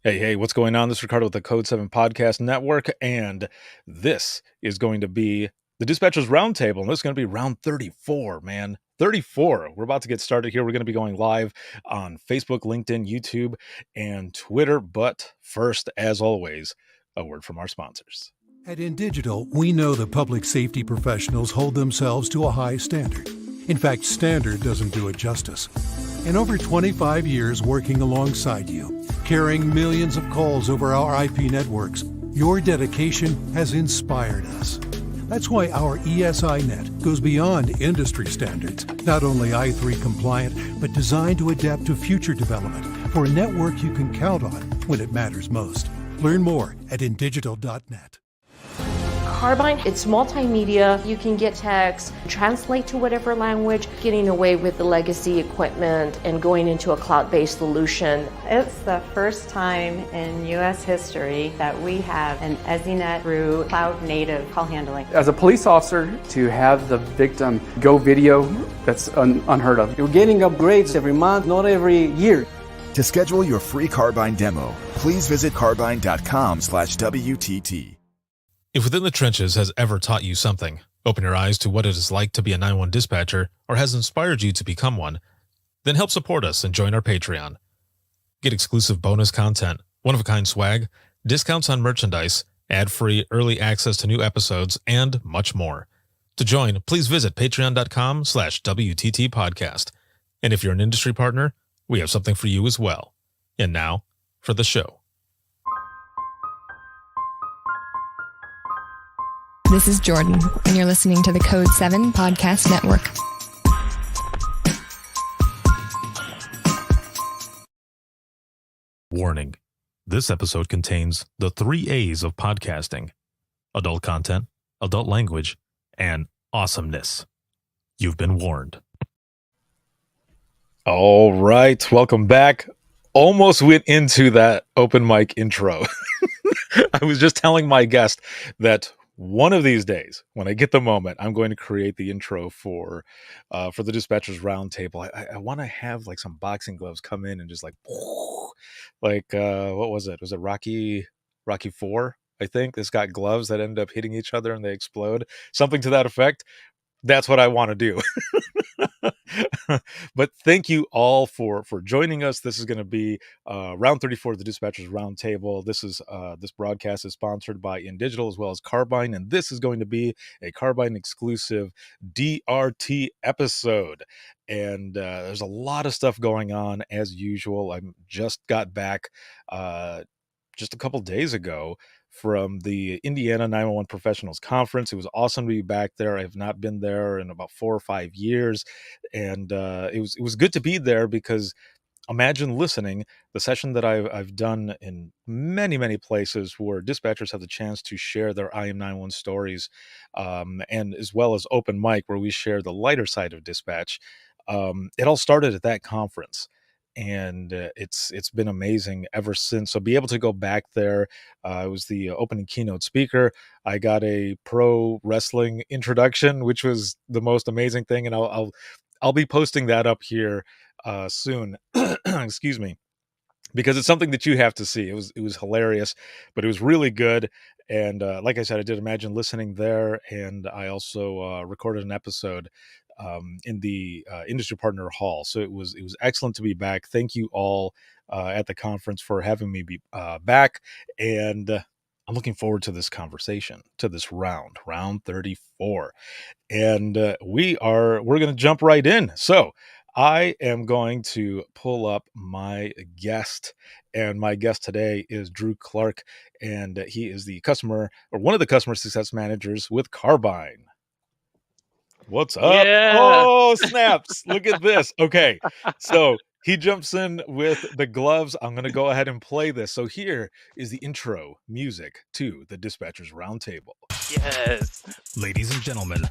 Hey, what's going on? This is Ricardo with the Code 7 Podcast Network, and this is going to be the Dispatchers Roundtable, and this is going to be round 34, man. 34. We're about to get started here. We're going to be going live on Facebook, LinkedIn, YouTube, and Twitter. But first, as always, a word from our sponsors. At InDigital, we know that public safety professionals hold themselves to a high standard. In fact, standard doesn't do it justice. In over 25 years working alongside you, carrying millions of calls over our IP networks, your dedication has inspired us. That's why our ESI net goes beyond industry standards, not only I3 compliant, but designed to adapt to future development for a network you can count on when it matters most. Learn more at indigital.net. Carbine, it's multimedia. You can get text, translate to whatever language, getting away with the legacy equipment and going into a cloud-based solution. It's the first time in U.S. history that we have an EZNet through cloud-native call handling. As a police officer, to have the victim go video, that's unheard of. You're getting upgrades every month, not every year. To schedule your free Carbine demo, please visit carbine.com/WTT. If Within the Trenches has ever taught you something, open your eyes to what it is like to be a 911 dispatcher, or has inspired you to become one, then help support us and join our Patreon. Get exclusive bonus content, one-of-a-kind swag, discounts on merchandise, ad-free early access to new episodes, and much more. To join, please visit patreon.com/WTT podcast. And if you're an industry partner, we have something for you as well. And now, for the show. This is Jordan, and you're listening to the Code 7 Podcast Network. Warning. This episode contains the 3 A's of podcasting: adult content, adult language, and awesomeness. You've been warned. All right, welcome back. Almost went into that open mic intro. I was just telling my guest that one of these days, when I get the moment, I'm going to create the intro for the Dispatchers Roundtable. I want to have like some boxing gloves come in and just like what was it? Was it Rocky 4? I think it's got gloves that end up hitting each other and they explode. Something to that effect. That's what I want to do. But thank you all for joining us. This is going to be round 34 of the Dispatchers Roundtable. This broadcast is sponsored by InDigital as well as Carbine, and this is going to be a Carbine exclusive DRT episode. And there's a lot of stuff going on as usual. I just got back just a couple days ago from the Indiana 911 Professionals Conference. It was awesome to be back there. I have not been there in about 4 or 5 years, and it was good to be there because imagine listening the session that I've done in many places where dispatchers have the chance to share their IM911 stories, and as well as open mic where we share the lighter side of dispatch. It all started at that conference. And it's been amazing ever since. So be able to go back there. I was the opening keynote speaker. I got a pro wrestling introduction, which was the most amazing thing. And I'll be posting that up here soon. Excuse me, because it's something that you have to see. It was hilarious, but it was really good. And like I said, I did Imagine Listening there, and I also recorded an episode in the industry partner hall. So it was excellent to be back. Thank you all at the conference for having me be back. And I'm looking forward to this conversation, to this round 34. And we're going to jump right in. So I am going to pull up my guest, and my guest today is Drew Clark, and he is the one of the customer success managers with Carbine. What's up? Yeah. Oh, snaps. Look at this. Okay. So he jumps in with the gloves. I'm going to go ahead and play this. So here is the intro music to the Dispatchers Roundtable. Yes. Ladies and gentlemen,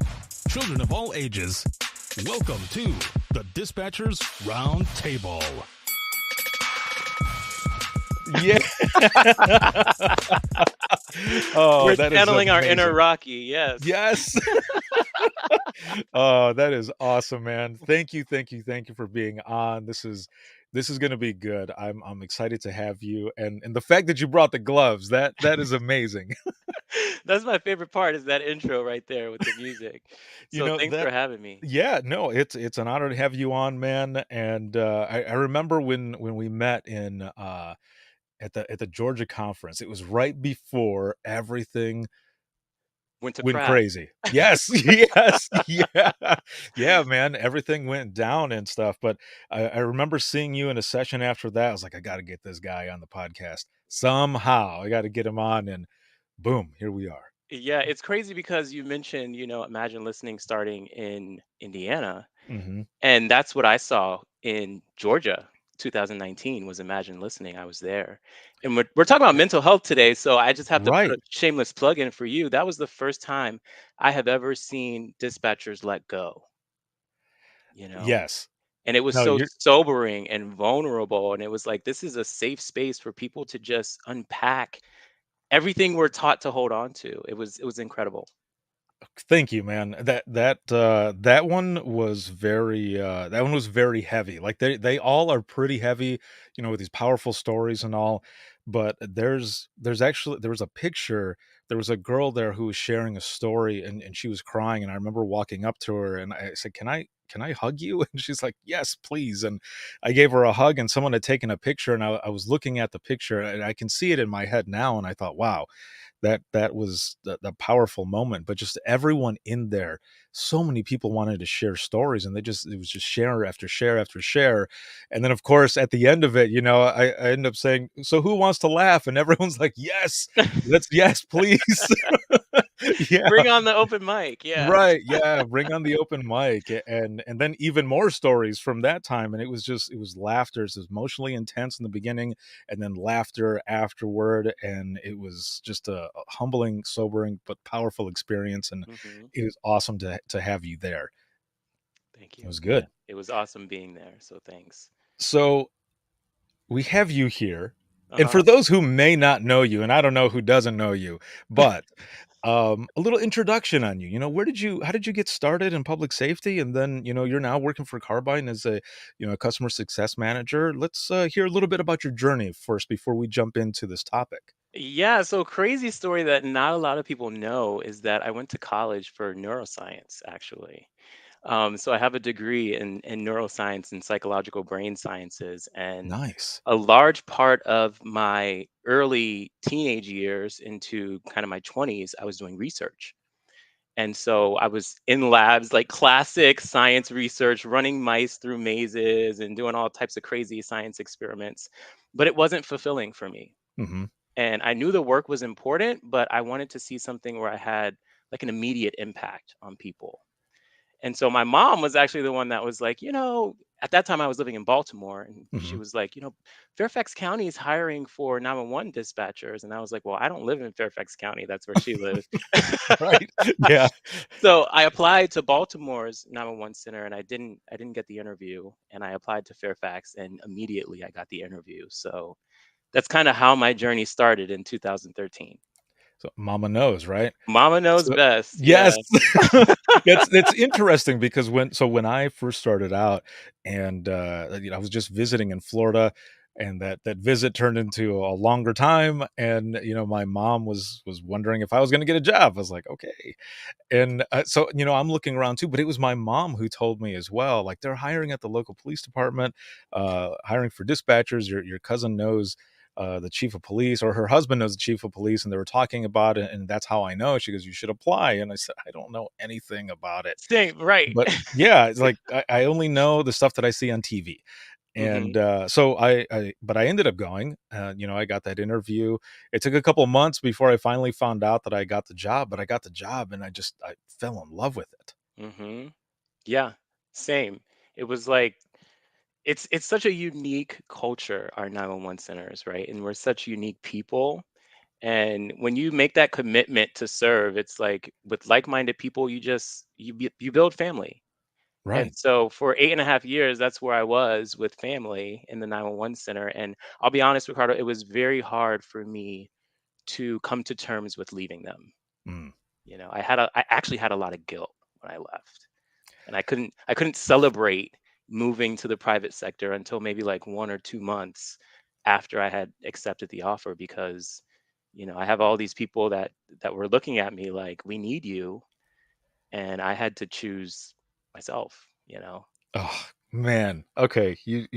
children of all ages, welcome to the Dispatchers Roundtable. Yeah. Oh, We're that is channeling our inner amazing. Rocky. Yes. Yes. Oh, that is awesome, man. Thank you for being on. This is gonna be good. I'm excited to have you, and the fact that you brought the gloves, that is amazing. That's my favorite part is that intro right there with the music. You So know, thanks that for having me. yeah, no, it's an honor to have you on, man, and, I remember when we met in, at the Georgia conference, it was right before everything Went to went crap. crazy. Yes, yes, yeah. Yeah, man, everything went down and stuff, but I remember seeing you in a session after that, I was like, "I gotta get this guy on the podcast. Somehow, I gotta get him on," and boom, here we are. Yeah, it's crazy because you mentioned, Imagine Listening starting in Indiana. Mhm. And that's what I saw in Georgia, 2019 was Imagine Listening. I was there. And we're talking about Yeah. mental health today, so I just have to put Right. a shameless plug in for you. That was the first time I have ever seen dispatchers let go, you know? Yes. And it was No, so you're sobering and vulnerable. And it was like, this is a safe space for people to just unpack everything we're taught to hold on to. It was incredible. thank you, man. That one was very heavy. Like they all are pretty heavy, with these powerful stories and all. But there was a picture. There was a girl there who was sharing a story, and she was crying. And I remember walking up to her and I said, "Can I hug you?" And she's like, "Yes, please." And I gave her a hug. And someone had taken a picture, and I was looking at the picture, and I can see it in my head now. And I thought, wow, that was the powerful moment, but just everyone in there, so many people wanted to share stories, and it was just share after share after share, and then, of course, at the end of it, I end up saying, "So who wants to laugh?" And everyone's like, "Yes, yes, please." Yeah. Bring on the open mic. Yeah. Right, yeah, bring on the open mic, and then even more stories from that time, and it was laughter, it was emotionally intense in the beginning, and then laughter afterward, and it was just a humbling, sobering, but powerful experience, and Hmm. it was awesome to have you there. Thank It you. was Yeah. good. It was awesome being there. So thanks. So, we have you here, and for Uh-huh. those who may not know you, and I don't know who doesn't know you, but a little introduction on you. How did you get started in public safety? And then, you're now working for Carbine as a customer success manager. Let's hear a little bit about your journey first before we jump into this topic. Yeah, so crazy story that not a lot of people know is that I went to college for neuroscience, actually. So I have a degree in neuroscience and psychological brain sciences. And Nice. a large part of my early teenage years into kind of my 20s, I was doing research. And so I was in labs, like classic science research, running mice through mazes and doing all types of crazy science experiments. But it wasn't fulfilling for me. Hmm. And I knew the work was important, but I wanted to see something where I had like an immediate impact on people. And so my mom was actually the one that was like, at that time I was living in Baltimore, and she Hmm. was like, Fairfax County is hiring for 911 dispatchers. And I was like, well, I don't live in Fairfax County. That's where she lives. Right. Yeah. So I applied to Baltimore's 911 center, and I didn't get the interview, and I applied to Fairfax, and immediately I got the interview. So that's kind of how my journey started in 2013. So mama knows, right? Mama knows So best. Yeah. yes. That's interesting because when I first started out and, I was just visiting in Florida, and that visit turned into a longer time, and, my mom was wondering if I was gonna get a job. I was like, "Okay." And, so, I'm looking around too, but it was my mom who told me as well, like, "They're hiring at the local police department, hiring for dispatchers. Your cousin knows, the chief of police, or her husband knows the chief of police, and they were talking about it, and that's how I know." She goes, "You should apply." And I said, "I don't know anything about it." Same, right. But yeah, it's like I only know the stuff that I see on TV. And, Hmm. so but I ended up going, I got that interview. It took a couple months before I finally found out that I got the job, but I got the job, and I fell in love with it. Hmm. Yeah, same. It was like it's such a unique culture, our 911 centers, right? And we're such unique people. And when you make that commitment to serve, it's like with like-minded people, you build family. And Right. so for 8.5 years, that's where I was with family in the 911 center. And I'll be honest, Ricardo, it was very hard for me to come to terms with leaving them. Mm. I actually had a lot of guilt when I left, and I couldn't celebrate moving to the private sector until maybe like 1 or 2 months after I had accepted the offer, because I have all these people that were looking at me like, we need you, and I had to choose myself. Oh, man. Okay, you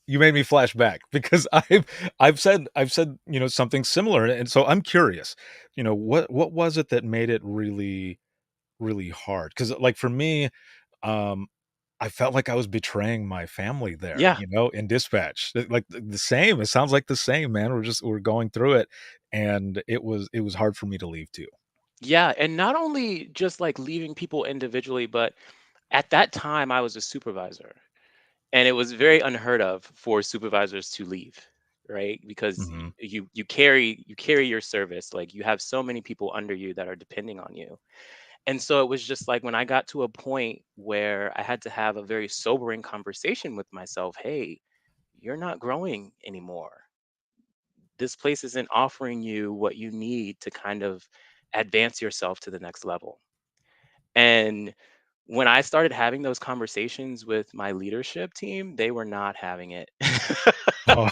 made me flash back because I've said, something similar, and so I'm curious, what was it that made it really, really hard? Because, like, for me, um, I felt like I was betraying my family there, Yeah. in dispatch. Like, the same, it sounds like the same, man. We're going through it, and it was hard for me to leave too. Yeah, and not only just like leaving people individually, but at that time I was a supervisor, and it was very unheard of for supervisors to leave, right? Because Mhm. you carry your service, like you have so many people under you that are depending on you. And so it was just like when I got to a point where I had to have a very sobering conversation with myself. Hey, you're not growing anymore. This place isn't offering you what you need to kind of advance yourself to the next level. And when I started having those conversations with my leadership team, they were not having it. Oh.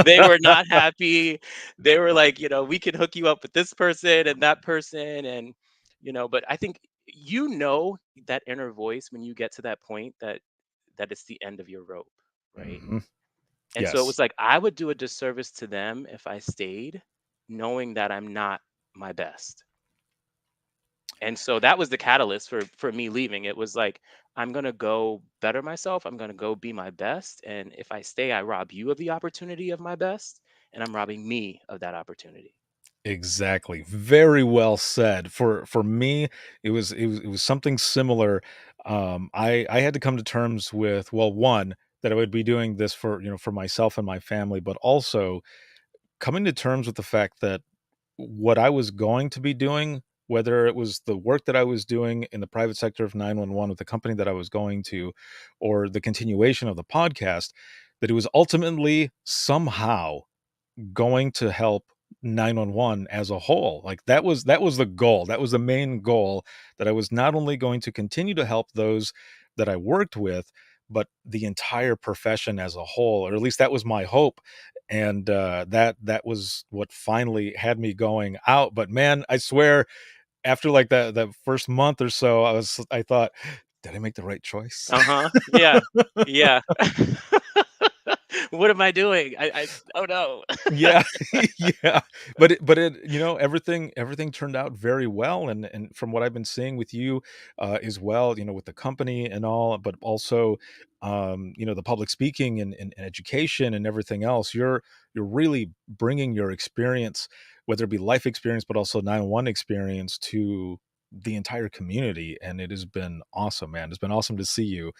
They were not happy. They were like, we can hook you up with this person and that person. And, but I think that inner voice when you get to that point that it's the end of your rope, right? Mhm. And so it Yes. was like I would do a disservice to them if I stayed, knowing that I'm not my best. And so that was the catalyst for me leaving. It was like, I'm gonna go better myself. I'm gonna go be my best. And if I stay, I rob you of the opportunity of my best, and I'm robbing me of that opportunity. Exactly. Very well said. For me, it was something similar. I had to come to terms with, well, one, that I would be doing this for myself and my family, but also coming to terms with the fact that what I was going to be doing, whether it was the work that I was doing in the private sector of 911 with the company that I was going to, or the continuation of the podcast, that it was ultimately somehow going to help 911 as a whole. Like, that was the goal. That was the main goal, that I was not only going to continue to help those that I worked with, but the entire profession as a whole, or at least that was my hope. And that was what finally had me going out. But man, I swear, after like that first month or so, I thought, did I make the right choice? Uh-huh. Yeah. Yeah. What am I doing? Oh no. Yeah, yeah, but everything turned out very well, and from what I've been seeing with you, as well, with the company and all, but also, the public speaking and education and everything else, you're really bringing your experience, whether it be life experience, but also 911 experience, to the entire community, and it has been awesome, man. It's been awesome to see you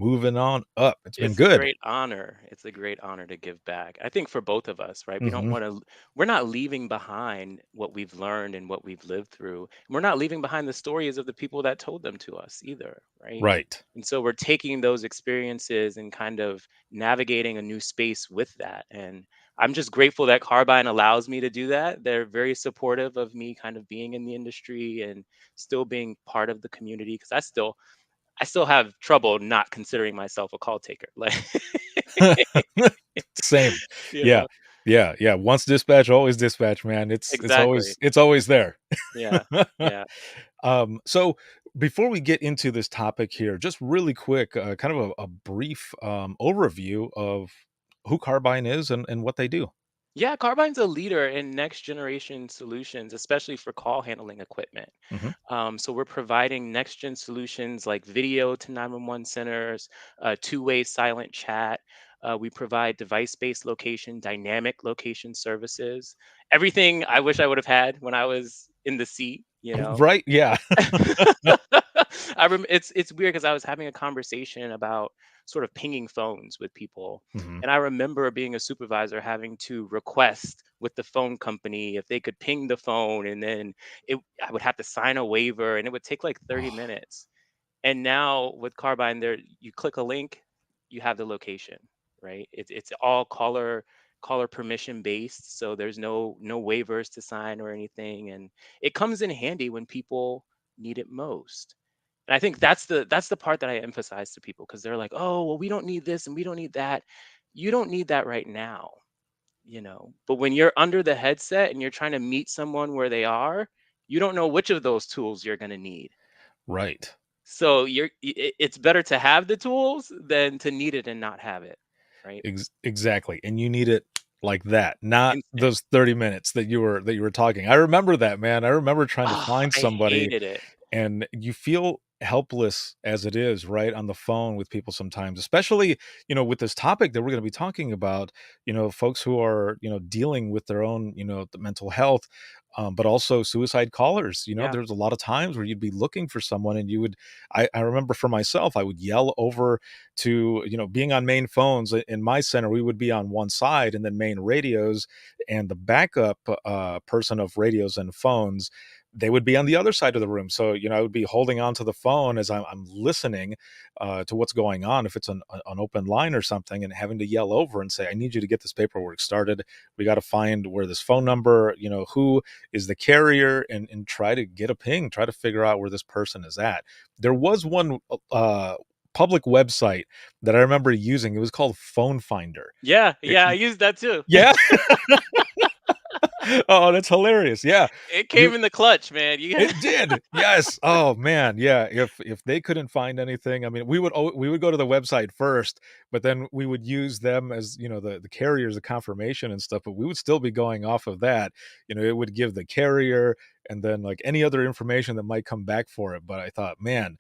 moving on up. It's been It's a good. great honor. It's a great honor to give back. I think for both of us, right? We don't Mhm. want to, we're not leaving behind what we've learned and what we've lived through. We're not leaving behind the stories of the people that told them to us either, right? Right. And so we're taking those experiences and kind of navigating a new space with that. And I'm just grateful that Carbine allows me to do that. They're very supportive of me kind of being in the industry and still being part of the community, because I still have trouble not considering myself a call taker. Like, Same. you Yeah. know, Yeah, yeah. Once dispatch, always dispatch, man. It's exactly. always there. Yeah. Yeah. So before we get into this topic here, just really quick, kind of a brief overview of who Carbine is and what they do. Yeah. Carbine's a leader in next generation solutions, especially for call handling equipment. Mhm. So we're providing next gen solutions like video to 911 centers, two-way silent chat. We provide device-based location, dynamic location services. Everything I wish I would have had when I was in the seat. Right? Yeah. It's weird because I was having a conversation about sort of pinging phones with people, Mhm. and I remember being a supervisor having to request with the phone company if they could ping the phone, and then I would have to sign a waiver, and it would take like 30 Oh, minutes. And now with Carbine, there you click a link, you have the location, right? It's all caller caller permission based, so there's no waivers to sign or anything, and it comes in handy when people need it most. And I think that's the part that I emphasize to people, because they're like, "Oh, well, we don't need this and we don't need that." You don't need that right now, But when you're under the headset and you're trying to meet someone where they are, you don't know which of those tools you're going to need. Right. So it's better to have the tools than to need it and not have it, right? Exactly, and you need it like that, not Instant. those 30 minutes that you were talking. I remember that, man. I remember trying to Oh, find I somebody, hated it. and you feel helpless as it is, right, on the phone with people sometimes, especially, with this topic that we're gonna be talking about, folks who are, dealing with their own, the mental health, but also suicide callers. Yeah. There's a lot of times where you'd be looking for someone and you would I remember for myself, I would yell over to, being on main phones in my center, we would be on one side and then main radios and the backup person of radios and phones, they would be on the other side of the room. So, I would be holding on to the phone as I'm listening to what's going on, if it's an open line or something, and having to yell over and say, I need you to get this paperwork started. We got to find where this phone number, who is the carrier, and try to get a ping, try to figure out where this person is at. There was one public website that I remember using. It was called Phone Finder. Yeah, It- yeah, I used that too. yeah. Oh, that's hilarious. Yeah. It came You in the clutch, man. You It did. Yes. Oh man. Yeah. If they couldn't find anything, I mean, we would go to the website first, but then we would use them as, the carriers of confirmation and stuff, but we would still be going off of that. It would give the carrier and then like any other information that might come back for it. But I thought, man,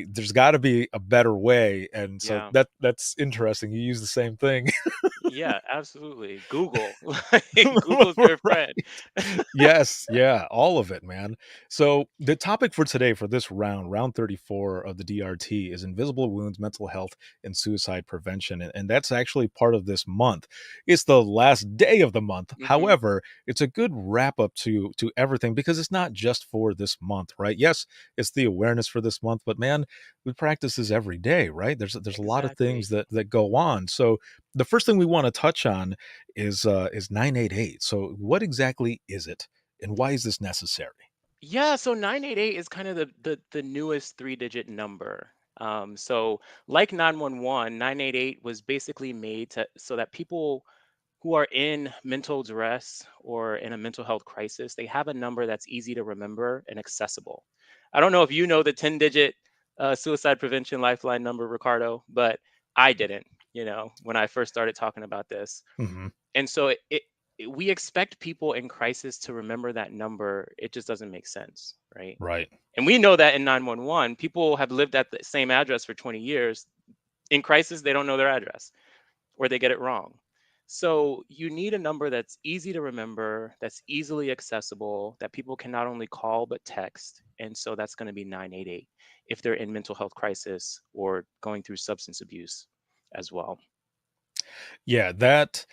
there's got to be a better way. And so Yeah. that's interesting. You use the same thing. Yeah, absolutely. Google. Like, Google's your friend. Right. Yes, yeah, all of it, man. So, the topic for today for this round 34 of the DRT is invisible wounds, mental health, and suicide prevention. And that's actually part of this month. It's the last day of the month. Mhm. However, it's a good wrap up to everything because it's not just for this month, right? Yes, it's the awareness for this month, but man, we practice this every day, right? There's a lot of Exactly. things that go on. So, the first thing we want to touch on is 988. So what exactly is it and why is this necessary? Yeah, so 988 is kind of the newest three-digit number. So like 911, 988 was basically made to so that people who are in mental duress or in a mental health crisis, they have a number that's easy to remember and accessible. I don't know if you know the 10-digit suicide prevention lifeline number, Ricardo, but I didn't, when I first started talking about this. Mhm. And so we expect people in crisis to remember that number. It just doesn't make sense, right? Right. And we know that in 911, people have lived at the same address for 20 years. In crisis, they don't know their address or they get it wrong. So you need a number that's easy to remember, that's easily accessible, that people can not only call but text. And so that's going to be 988 if they're in mental health crisis or going through substance abuse as well. Yeah, that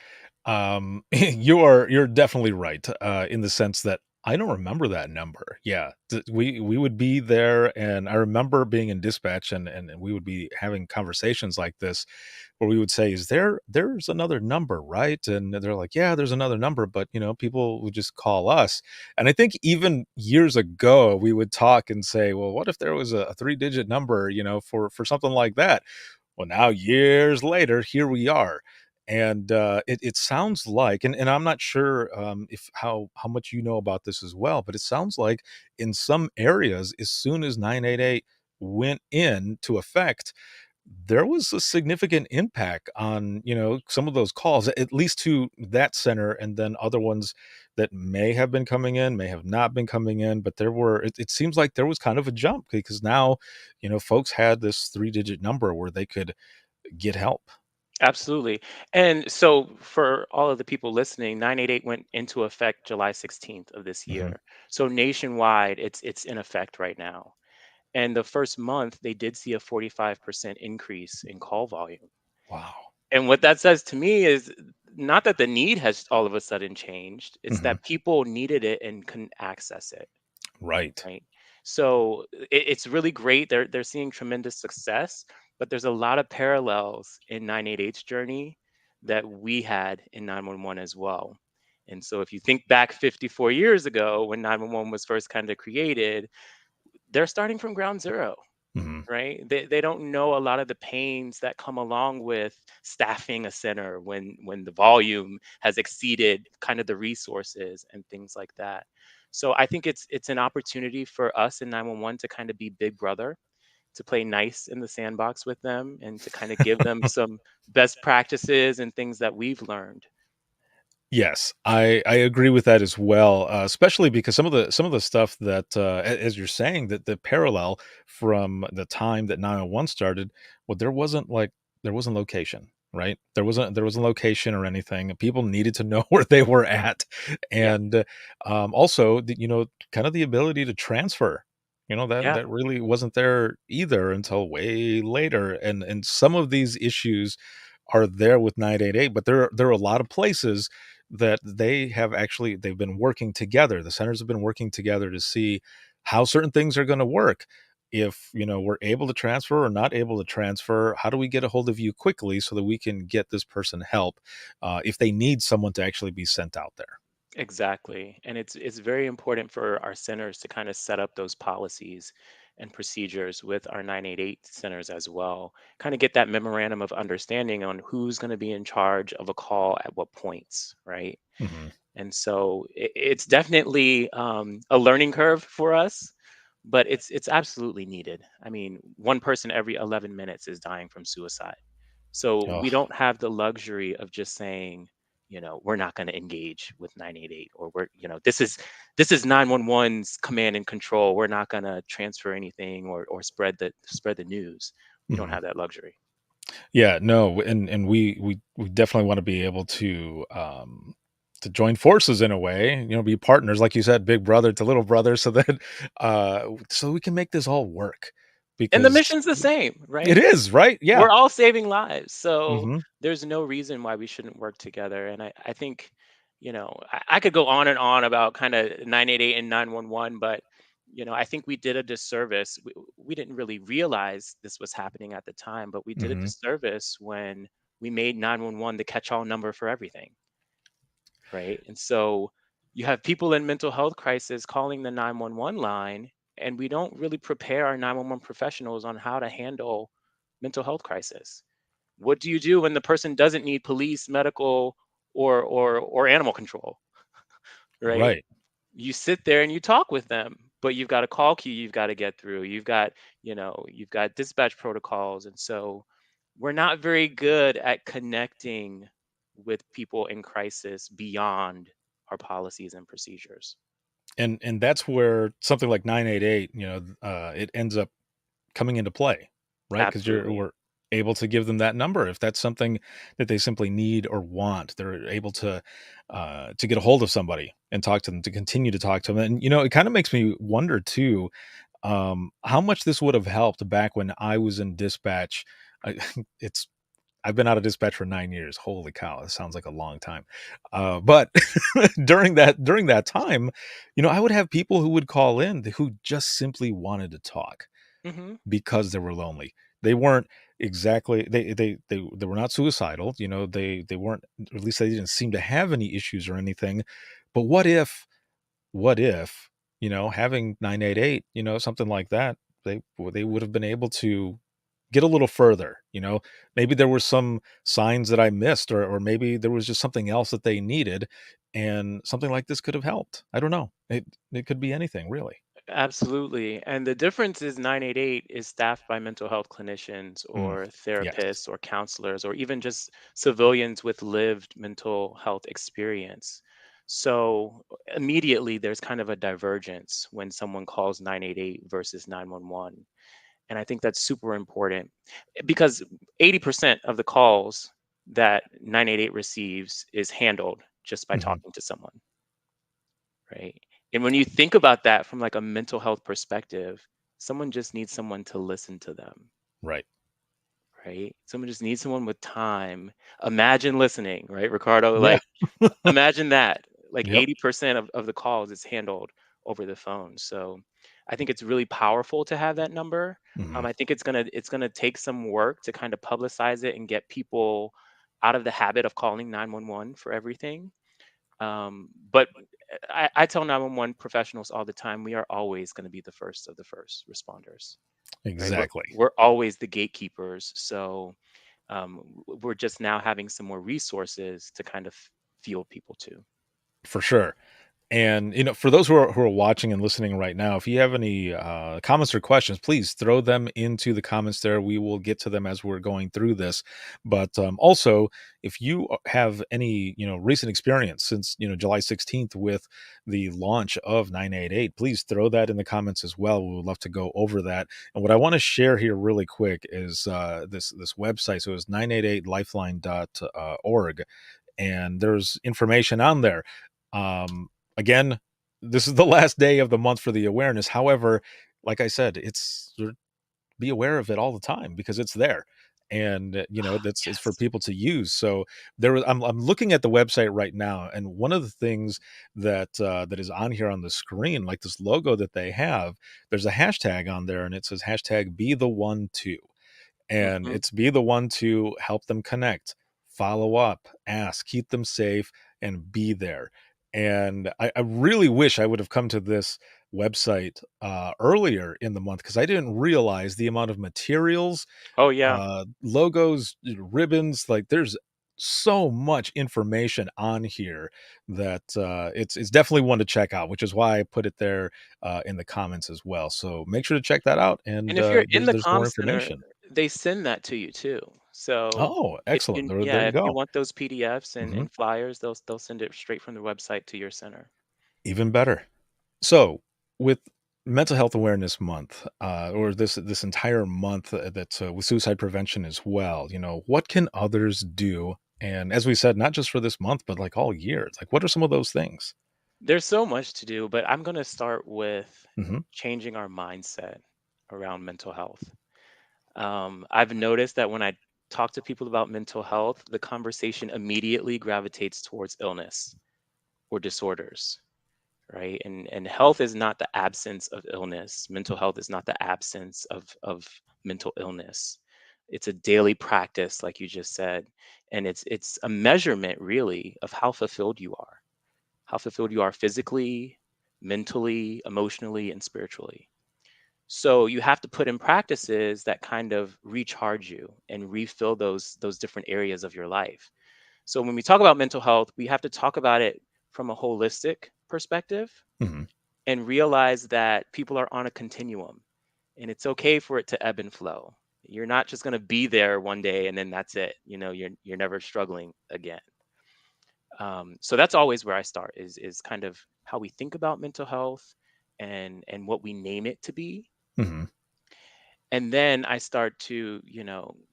you're definitely right in the sense that I don't remember that number. Yeah, we would be there, and I remember being in dispatch, and we would be having conversations like this, where we would say, "Is there's another number, right?" And they're like, "Yeah, there's another number," but people would just call us. And I think even years ago, we would talk and say, "Well, what if there was a three-digit number, for something like that?" Well, now years later, here we are. And it sounds like, and I'm not sure if how much you know about this as well, but it sounds like in some areas, as soon as 988 went into effect, there was a significant impact on some of those calls, at least to that center, and then other ones that may have been coming in, may have not been coming in, but it seems like there was kind of a jump because now folks had this three-digit number where they could get help. Absolutely. And so for all of the people listening, 988 went into effect July 16th of this Mhm. year. So nationwide, it's in effect right now. And the first month, they did see a 45% increase in call volume. Wow. And what that says to me is not that the need has all of a sudden changed, it's Mhm. that people needed it and couldn't access it, Right. right? So it's really great. They're seeing tremendous success, but there's a lot of parallels in 988's journey that we had in 911 as well. And so if you think back 54 years ago when 911 was first kind of created, they're starting from ground zero, Mhm. right? They don't know a lot of the pains that come along with staffing a center when the volume has exceeded kind of the resources and things like that. So I think it's an opportunity for us in 911 to kind of be big brother, to play nice in the sandbox with them and to kind of give them some best practices and things that we've learned. Yes, I agree with that as well, especially because some of the stuff that, as you're saying, that the parallel from the time that 911 started, well, there wasn't location, right? There wasn't location or anything. People needed to know where they were at, Yeah. and, also, kind of the ability to transfer, Yeah. that really wasn't there either until way later, and some of these issues are there with 988, but there are a lot of places that they've been working together. The centers have been working together to see how certain things are going to work. If, we're able to transfer or not able to transfer, how do we get a hold of you quickly so that we can get this person help if they need someone to actually be sent out there? Exactly. And it's very important for our centers to kind of set up those policies and procedures with our 988 centers as well. Kind of get that memorandum of understanding on who's going to be in charge of a call at what points, right? Hmm. And so it's definitely a learning curve for us, but it's absolutely needed. I mean, one person every 11 minutes is dying from suicide. So Oh. we don't have the luxury of just saying, we're not going to engage with 988, or this is 911's command and control. We're not going to transfer anything or spread the news. We don't Mhm. have that luxury. Yeah, no, and we definitely want to be able to join forces in a way, be partners, like you said, big brother to little brother, so that so we can make this all work And the because mission's the same, it right? is, right? Yeah. We're all saving lives. So Hmm. there's no reason why we shouldn't work together. And I think, I could go on and on about kind of 988 and 911, but, I think we did a disservice. We didn't really realize this was happening at the time, but we did a Hmm. disservice when we made 911 the catch all number for everything, right? And so you have people in mental health crisis calling the 911 line, and we don't really prepare our 911 professionals on how to handle mental health crisis. What do you do when the person doesn't need police, medical, or animal control, right? Right. You sit there and you talk with them, but you've got a call queue you've got to get through. You've got dispatch protocols, and so we're not very good at connecting with people in crisis beyond our policies and procedures. And that's where something like 988, it ends up coming into play, right? Because Absolutely. we're able to give them that number if that's something that they simply need or want. They're able to get a hold of somebody and talk to them, to continue to talk to them. And it kind of makes me wonder too, how much this would have helped back when I was in dispatch. I, it's I've been out of dispatch for 9 years. Holy cow, that sounds like a long time. But during that time, I would have people who would call in who just simply wanted to talk Hmm. because they were lonely. They weren't exactly they were not suicidal, they weren't, or at least they didn't seem to have any issues or anything. But what if, having 988, something like that, they would have been able to get a little further, maybe there were some signs that I missed, or maybe there was just something else that they needed, and something like this could have helped. I don't know. It could be anything really. Absolutely. And the difference is 988 is staffed by mental health clinicians Mm, or yes. therapists or counselors or even just civilians with lived mental health experience. So immediately there's kind of a divergence when someone calls 988 versus 911. And I think that's super important because 80% of the calls that 988 receives is handled just by Mhm. talking to someone, right? And when you think about that from like a mental health perspective, someone just needs someone to listen to them, Right. right? Someone just needs someone with time. Imagine listening, right, Ricardo? Yeah. Like, imagine that. Like Yep. 80% of the calls is handled over the phone. So I think it's really powerful to have that number. Mhm. I think it's gonna take some work to kind of publicize it and get people out of the habit of calling 911 for everything. But I tell 911 professionals all the time, we are always going to be the first responders, right? Exactly. We're always the gatekeepers. So we're just now having some more resources to kind of field people to. For sure. And for those who are watching and listening right now, if you have any comments or questions, please throw them into the comments there. We will get to them as we're going through this. But also, if you have any recent experience since July 16th with the launch of 988, please throw that in the comments as well. We would love to go over that. And what I want to share here really quick is this website. So it's 988lifeline.org, and there's information on there. Again, this is the last day of the month for the awareness. However, like I said, be aware of it all the time because it's there. And that's it's for Yes. people to use. So I'm looking at the website right now, and one of the things that is on here on the screen, like this logo that they have, there's a hashtag on there, and it says hashtag be the one to, and Hmm. it's be the one to help them connect, follow up, ask, keep them safe, and be there. And I really wish I would have come to this website earlier in the month, because I didn't realize the amount of materials, Oh yeah. logos, ribbons. Like, there's so much information on here that it's definitely one to check out, which is why I put it there in the comments as well. So make sure to check that out, And and if you're in there's the there's more comm center, information. they send that to you too. So Oh, excellent. There yeah, you if you go. want those PDFs Mhm. and flyers, they'll send it straight from the website to your center. Even better. So, with Mental Health Awareness Month, or this entire month that's with suicide prevention as well, what can others do? And as we said, not just for this month, but like all year. It's like, what are some of those things? There's so much to do, but I'm going to start with Hmm. changing our mindset around mental health. I've noticed that when I talk to people about mental health, the conversation immediately gravitates towards illness or disorders, right? And health is not the absence of illness. Mental health is not the absence of mental illness. It's a daily practice, like you just said, and it's a measurement really of how fulfilled you are physically, mentally, emotionally, and spiritually. So you have to put in practices that kind of recharge you and refill those different areas of your life. So when we talk about mental health, we have to talk about it from a holistic perspective Hmm. and realize that people are on a continuum and it's okay for it to ebb and flow. You're not just going to be there one day and then that's it. You're never struggling again. So that's always where I start is kind of how we think about mental health and what we name it to be. Hmm. And then I start to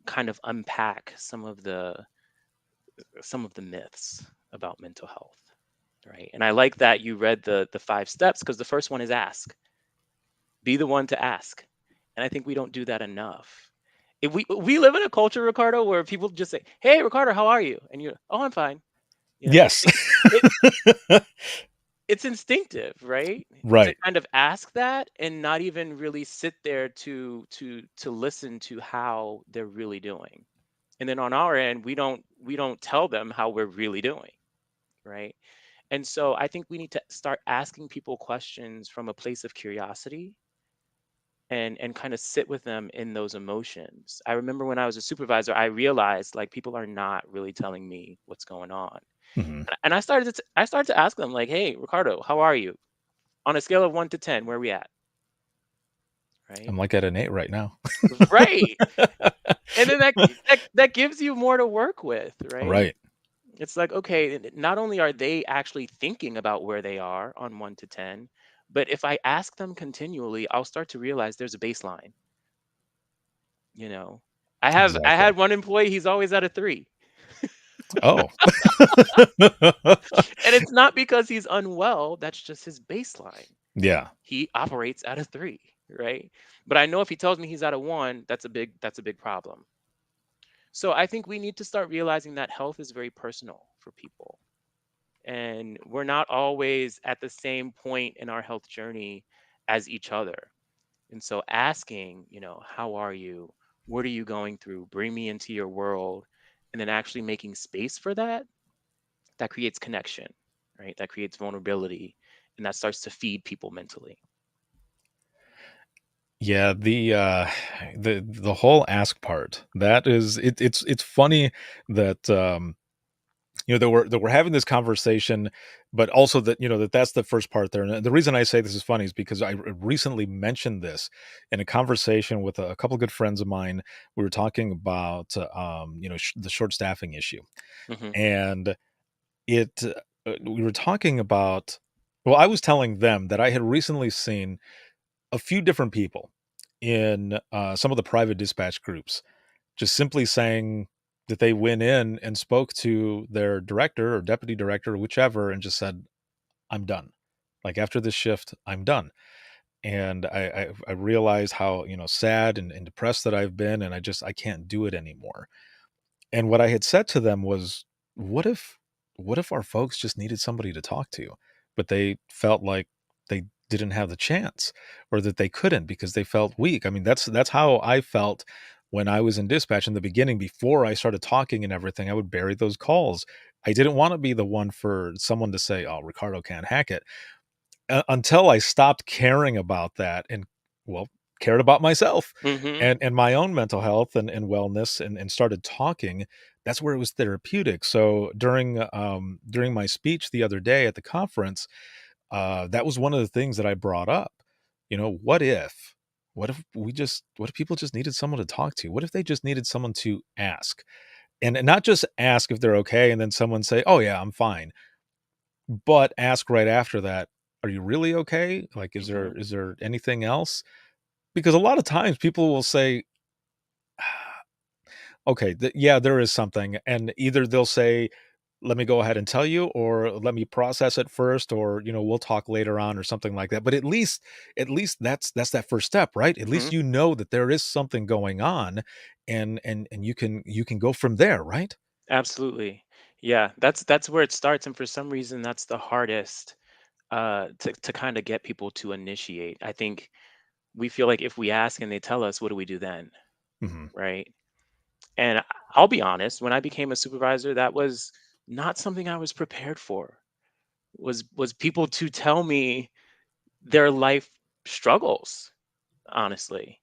kind of unpack some of the myths about mental health, right? And I like that you read the 5 steps, because the first one is ask. Be the one to ask. And I think we don't do that enough. If we live in a culture, Ricardo, where people just say, "Hey, Ricardo, how are you?" And you, "Oh, I'm fine." Yes. It it's instinctive, right? To Right. kind of ask that and not even really sit there to listen to how they're really doing. And then on our end, we don't tell them how we're really doing, right? And so I think we need to start asking people questions from a place of curiosity and kind of sit with them in those emotions. I remember when I was a supervisor, I realized like people are not really telling me what's going on. Hmm. And I started to ask them like, "Hey, Ricardo, how are you? On a scale of 1 to 10, where are we at?" Right? I'm like at an 8 right now. Right. And then that gives you more to work with, right? Right. It's like, okay, not only are they actually thinking about where they are on 1 to 10, but if I ask them continually, I'll start to realize there's a baseline, you know. I Exactly. had one employee, he's always at a 3. Oh. And it's not because he's unwell, that's just his baseline. Yeah. He operates at a 3, right? But I know if he tells me he's at a 1, that's a big problem. So I think we need to start realizing that health is very personal for people. And we're not always at the same point in our health journey as each other. And so asking, how are you? What are you going through? Bring me into your world and then actually making space for that, that creates connection, right? That creates vulnerability, and that starts to feed people mentally. Yeah, the whole ask part, that is it's funny that, that we're having this conversation, but also that, that's the first part there. And the reason I say this is funny is because I recently mentioned this in a conversation with a couple of good friends of mine. We were talking about, the short staffing issue, Hmm. and it, we were talking about, well, I was telling them that I had recently seen a few different people in, some of the private dispatch groups just simply saying that they went in and spoke to their director or deputy director or whichever and just said, "I'm done. Like, after this shift, I'm done." And I realized how, sad and depressed that I've been, and I can't do it anymore. And what I had said to them was, "What if our folks just needed somebody to talk to, but they felt like they didn't have the chance, or that they couldn't because they felt weak?" I mean, that's how I felt when I was in dispatch in the beginning. Before I started talking and everything, I would bury those calls. I didn't wanna be the one for someone to say, "Oh, Ricardo can't hack it." Until I stopped caring about that and, well, cared about myself Hmm. and my own mental health and wellness, and started talking. That's where it was therapeutic. So during my speech the other day at the conference, that was one of the things that I brought up. What if people just needed someone to talk to? What if they just needed someone to ask? And not just ask if they're okay and then someone say, "Oh yeah, I'm fine," but ask right after that, "Are you really okay? Like, is there Hmm. is there anything else?" Because a lot of times people will say, "Okay, yeah, there is something," and either they'll say, "Let me go ahead and tell you," or "Let me process it first," or, "We'll talk later on," or something like that. But at least that's that first step, right? At Hmm. least you know that there is something going on, and you can go from there, right? Absolutely. Yeah, that's where it starts, and for some reason, that's the hardest to kind of get people to initiate. I think we feel like if we ask and they tell us, what do we do then, Mhm. right? And I'll be honest, when I became a supervisor, that was not something I was prepared for. Was people to tell me their life struggles, honestly.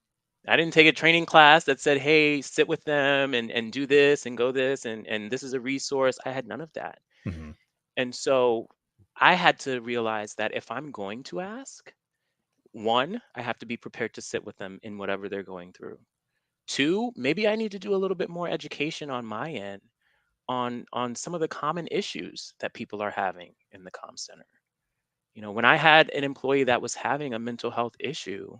I didn't take a training class that said, "Hey, sit with them and do this and go this and this is a resource." I had none of that. Mhm. And so I had to realize that if I'm going to ask, one, I have to be prepared to sit with them in whatever they're going through. Two, maybe I need to do a little bit more education on my end on some of the common issues that people are having in the comm center. When I had an employee that was having a mental health issue,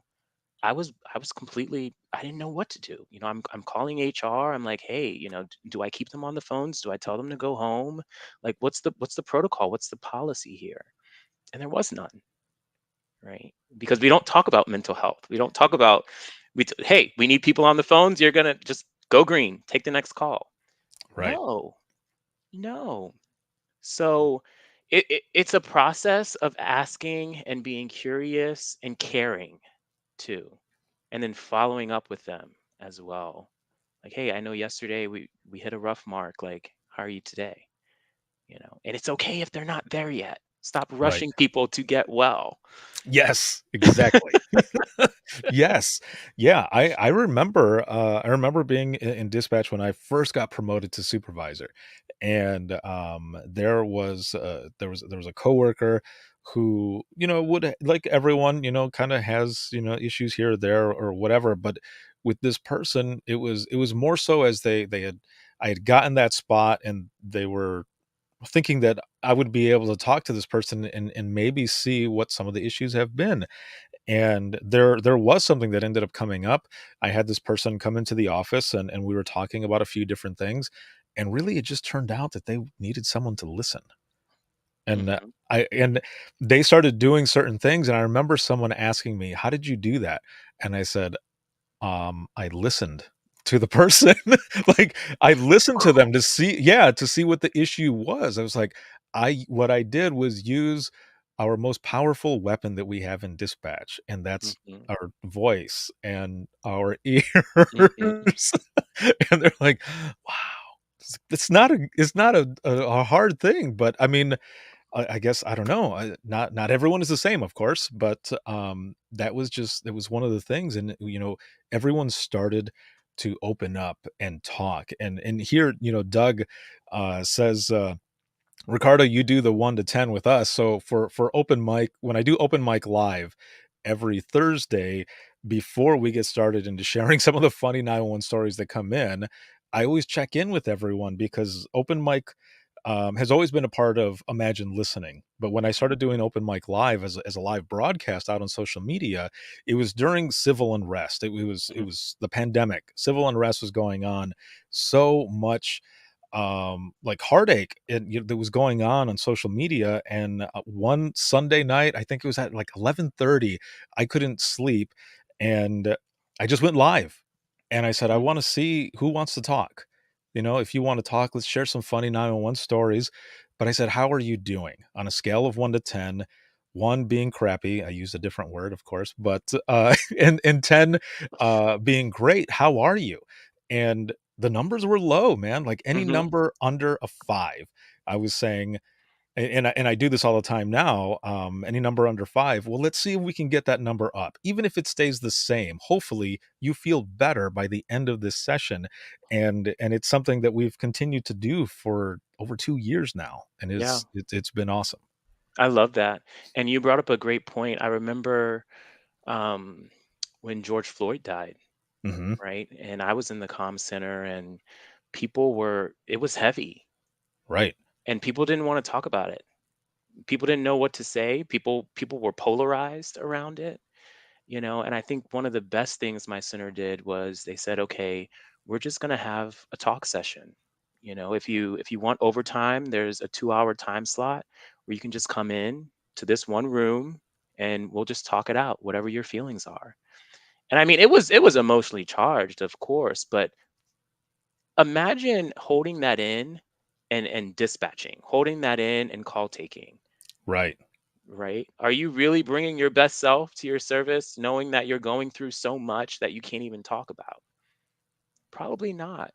I was completely, I didn't know what to do. I'm calling HR. I'm like, "Hey, do I keep them on the phones? Do I tell them to go home? Like, what's the protocol? What's the policy here?" And there was none, right? Because we don't talk about mental health. We don't talk about, hey, we need people on the phones. You're gonna just go green, take the next call. Right. No, no. So it's a process of asking and being curious and caring too, and then following up with them as well. Like, "Hey, I know yesterday we hit a rough mark. Like, how are you today?" And it's okay if they're not there yet. Stop Right. rushing people to get well. Yes, exactly. Yes. Yeah, I remember being in dispatch when I first got promoted to supervisor, and, there was a coworker who, would, like everyone, kinda has, issues here or there or whatever, but with this person, it was more so as I had gotten that spot, and they were thinking that I would be able to talk to this person and maybe see what some of the issues have been. And there was something that ended up coming up. I had this person come into the office, and we were talking about a few different things, and really it just turned out that they needed someone to listen. And, Mhm. they started doing certain things, and I remember someone asking me, "How did you do that?" And I said, I listened to the person. Like, I listened to them to see what the issue was. I was like, what I did was use our most powerful weapon that we have in dispatch, and that's Mhm. our voice and our ears. Mhm. And they're like, "Wow." it's not a hard thing, but I mean, I guess I don't know. Not everyone is the same, of course, but that was just it was one of the things, and everyone started to open up and talk, and here Doug says. Ricardo, you do the 1 to 10 with us. So for open mic, when I do open mic live every Thursday, before we get started into sharing some of the funny 911 stories that come in, I always check in with everyone because open mic has always been a part of Imagine Listening. But when I started doing open mic live as a live broadcast out on social media, it was during civil unrest. It was the pandemic. Civil unrest was going on. So much like heartache that was going on social media. And one Sunday night, I think it was at like 11:30, I couldn't sleep, and I just went live, and I said, I Mhm. want to see who wants to talk. If you want to talk, let's share some funny 911 stories. But I said, how are you doing on a scale of 1 to 10? One being crappy, I used a different word, of course, but and 10 being great. How are you? And the numbers were low, man, like any Mhm. number under a 5. I was saying, and I do this all the time now, any number under 5, well, let's see if we can get that number up. Even if it stays the same, hopefully you feel better by the end of this session, and it's something that we've continued to do for over 2 years now, and Yeah, it's been awesome. I love that. And you brought up a great point. I remember um, when George Floyd died, Mhm. right? And I was in the comm center, and people were, it was heavy, Right. and people didn't want to talk about it. People didn't know what to say. People were polarized around it, and I think one of the best things my center did was they said, okay, we're just going to have a talk session. If you want overtime, there's a 2-hour time slot where you can just come in to this one room, and we'll just talk it out, whatever your feelings are. And I mean, it was emotionally charged, of course, but imagine holding that in and dispatching, holding that in and call taking. Right. Right? Are you really bringing your best self to your service, knowing that you're going through so much that you can't even talk about? Probably not.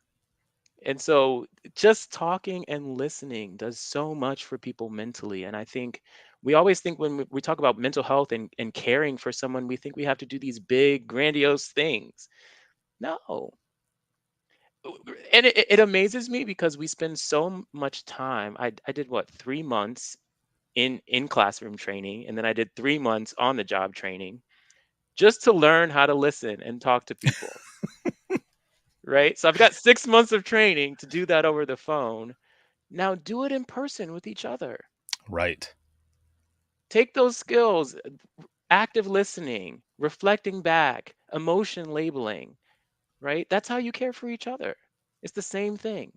And so just talking and listening does so much for people mentally. And I think we always think when we talk about mental health and caring for someone, we think we have to do these big, grandiose things. No. And it amazes me because we spend so much time. I did what, 3 months in classroom training, and then I did 3 months on the job training just to learn how to listen and talk to people, right? So I've got 6 months of training to do that over the phone. Now do it in person with each other. Right. Take those skills, active listening, reflecting back, emotion labeling, right? That's how you care for each other. It's the same thing.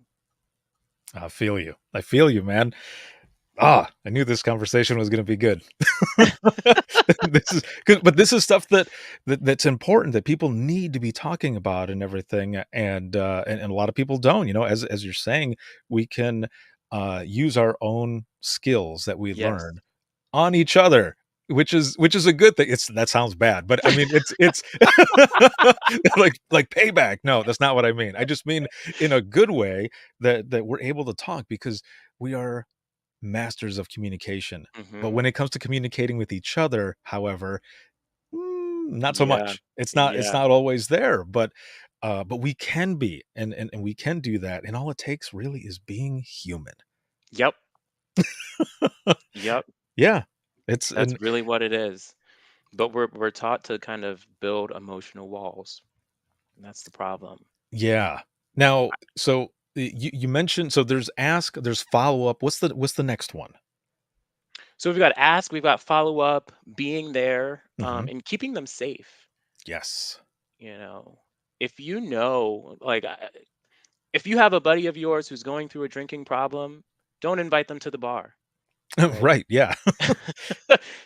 I feel you. I feel you, man. I knew this conversation was going to be good. This is good, but this is stuff that's important that people need to be talking about and everything, and a lot of people don't. As you're saying, we can use our own skills that we Yes. learn on each other, which is a good thing. That sounds bad, but I mean it's like payback. No, that's not what I mean. I just mean in a good way that we're able to talk because we are masters of communication. But Hmm. when it comes to communicating with each other, however, not so Yeah. much. It's Yeah. not always there, but we can be, and we can do that. And all it takes really is being human. Yep. Yep. Yeah. It's That's and really what it is. But we're taught to kind of build emotional walls. And that's the problem. yeah. Now, so you mentioned so there's ask, there's follow up. What's the next one? So we've got ask, we've got follow up, being there, Mhm. and keeping them safe. Yes. You know, if if you have a buddy of yours who's going through a drinking problem, don't invite them to the bar, right? Right. Yeah.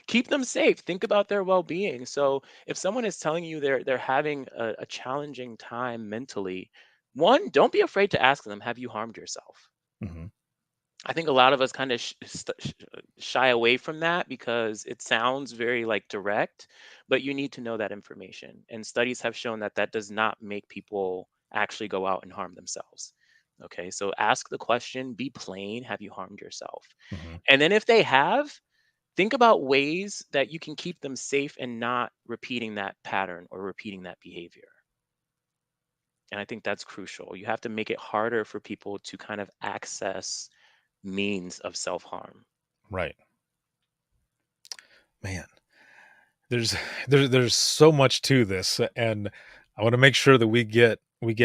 Keep them safe. Think about their well-being. So if someone is telling you they're having a challenging time mentally, one, don't be afraid to ask them, have you harmed yourself? Mhm. I think a lot of us kind of shy away from that because it sounds very like direct, but you need to know that information. And studies have shown that that does not make people actually go out and harm themselves. Okay, so ask the question, be plain, have you harmed yourself? Hmm. And then if they have, think about ways that you can keep them safe and not repeating that pattern or repeating that behavior. And I think that's crucial. You have to make it harder for people to kind of access means of self harm. Right. Man, there's there's so much to this, and I want to make sure that we get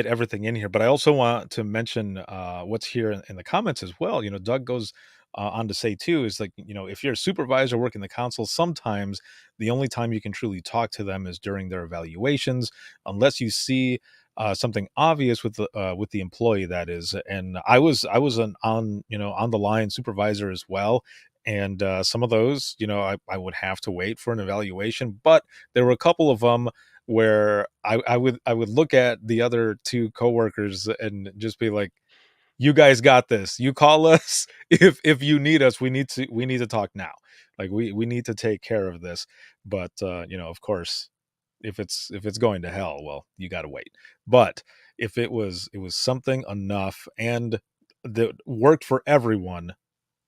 everything in here. But I also want to mention what's here in the comments as well. Doug goes on to say too is like, if you're a supervisor working the council, sometimes the only time you can truly talk to them is during their evaluations, unless you see something obvious with the employee, that is. And I was an on the line supervisor as well, and some of those, I would have to wait for an evaluation. But there were a couple of them where I would look at the other two coworkers and just be like, "You guys got this. You call us if you need us. We need to talk now. Like we need to take care of this." But of course, if it's going to hell, well, you got to wait. But if it was something enough and that worked for everyone,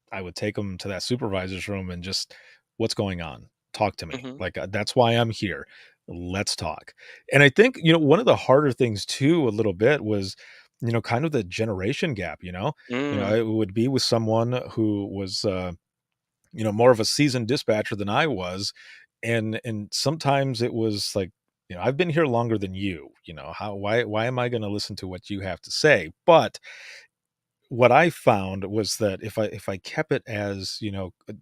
I would take them to that supervisor's room and just, "What's going on? Talk to me. Hmm. Like, that's why I'm here. Let's talk." And I think, one of the harder things too, a little bit, was, kind of the generation gap, Mm. it would be with someone who was, more of a seasoned dispatcher than I was. And sometimes it was like, "I've been here longer than you, why am I going to listen to what you have to say?" But what I found was that if I kept it as,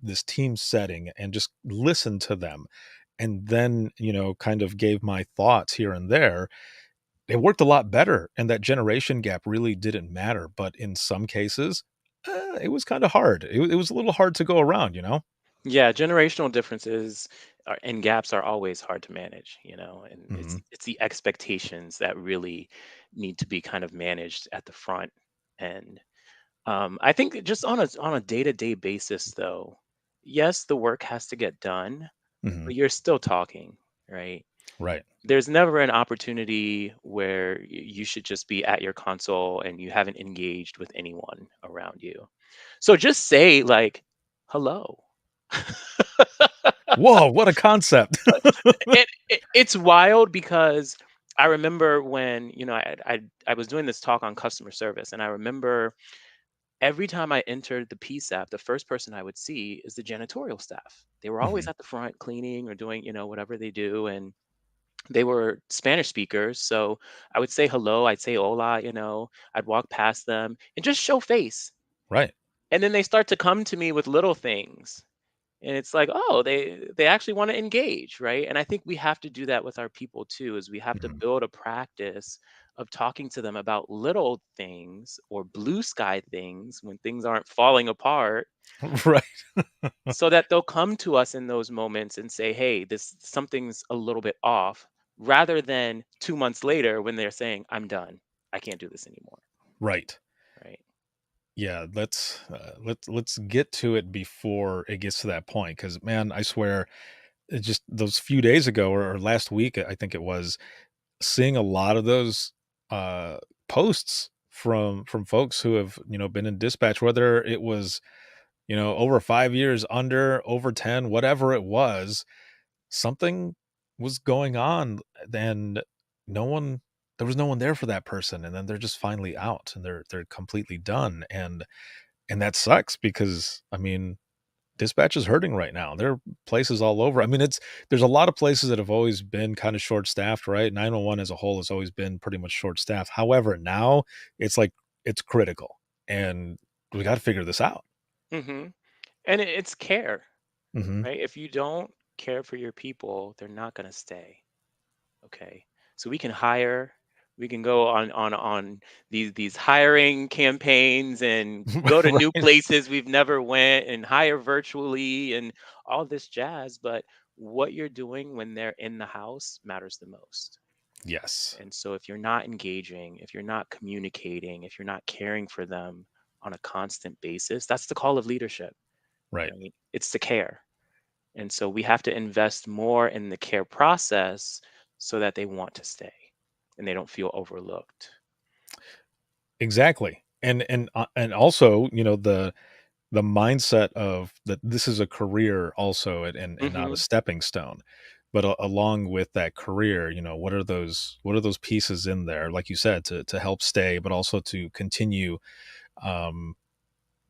this team setting and just listened to them, and then, kind of gave my thoughts here and there, it worked a lot better, and that generation gap really didn't matter. But in some cases, it was kind of hard. It was a little hard to go around, you know? Yeah, generational differences and gaps are always hard to manage, and it's Mhm. it's the expectations that really need to be kind of managed at the front. And I think just on a day-to-day basis, though, yes, the work has to get done, Mhm. but you're still talking, right? Right. There's never an opportunity where you should just be at your console and you haven't engaged with anyone around you. So just say like, "Hello." Whoa, what a concept. It's wild because I remember when, I was doing this talk on customer service, and I remember every time I entered the PSAP, the first person I would see is the janitorial staff. They were always Mhm. at the front cleaning or doing, whatever they do, and they were Spanish speakers. So I would say hello, I'd say hola, I'd walk past them and just show face. Right. And then they start to come to me with little things. And it's like, oh, they actually want to engage, right? And I think we have to do that with our people too, is we have to Mhm. build a practice of talking to them about little things or blue sky things when things aren't falling apart, Right. so that they'll come to us in those moments and say, hey, this something's a little bit off, rather than 2 months later when they're saying, I'm done, I can't do this anymore. Right. Right. Yeah, let's get to it before it gets to that point, because man, I swear, just those few days ago, or last week, I think it was, seeing a lot of those uh posts from folks who have, been in dispatch, whether it was, over 5 years, under, over 10, whatever it was, something was going on, and no one there was no one there for that person, and then they're just finally out, and they're completely done. And that sucks because, I mean, dispatch is hurting right now. There are places all over. I mean, there's a lot of places that have always been kind of short-staffed, right? 911 as a whole has always been pretty much short-staffed. However, now it's like it's critical, and we got to figure this out. Hmm. And it's care, Mhm. right? If you don't care for your people, they're not going to stay. Okay. So we can hire, we can go on these hiring campaigns and go to new Right. places we've never went and hire virtually and all this jazz, but what you're doing when they're in the house matters the most. Yes. And so if you're not engaging, if you're not communicating, if you're not caring for them on a constant basis, that's the call of leadership, Right. right? It's the care. And so we have to invest more in the care process so that they want to stay and they don't feel overlooked. Exactly. and also, the mindset of that this is a career also, and not a Hmm. stepping stone. But along with that career, what are those pieces in there, like you said, to help stay, but also to continue um,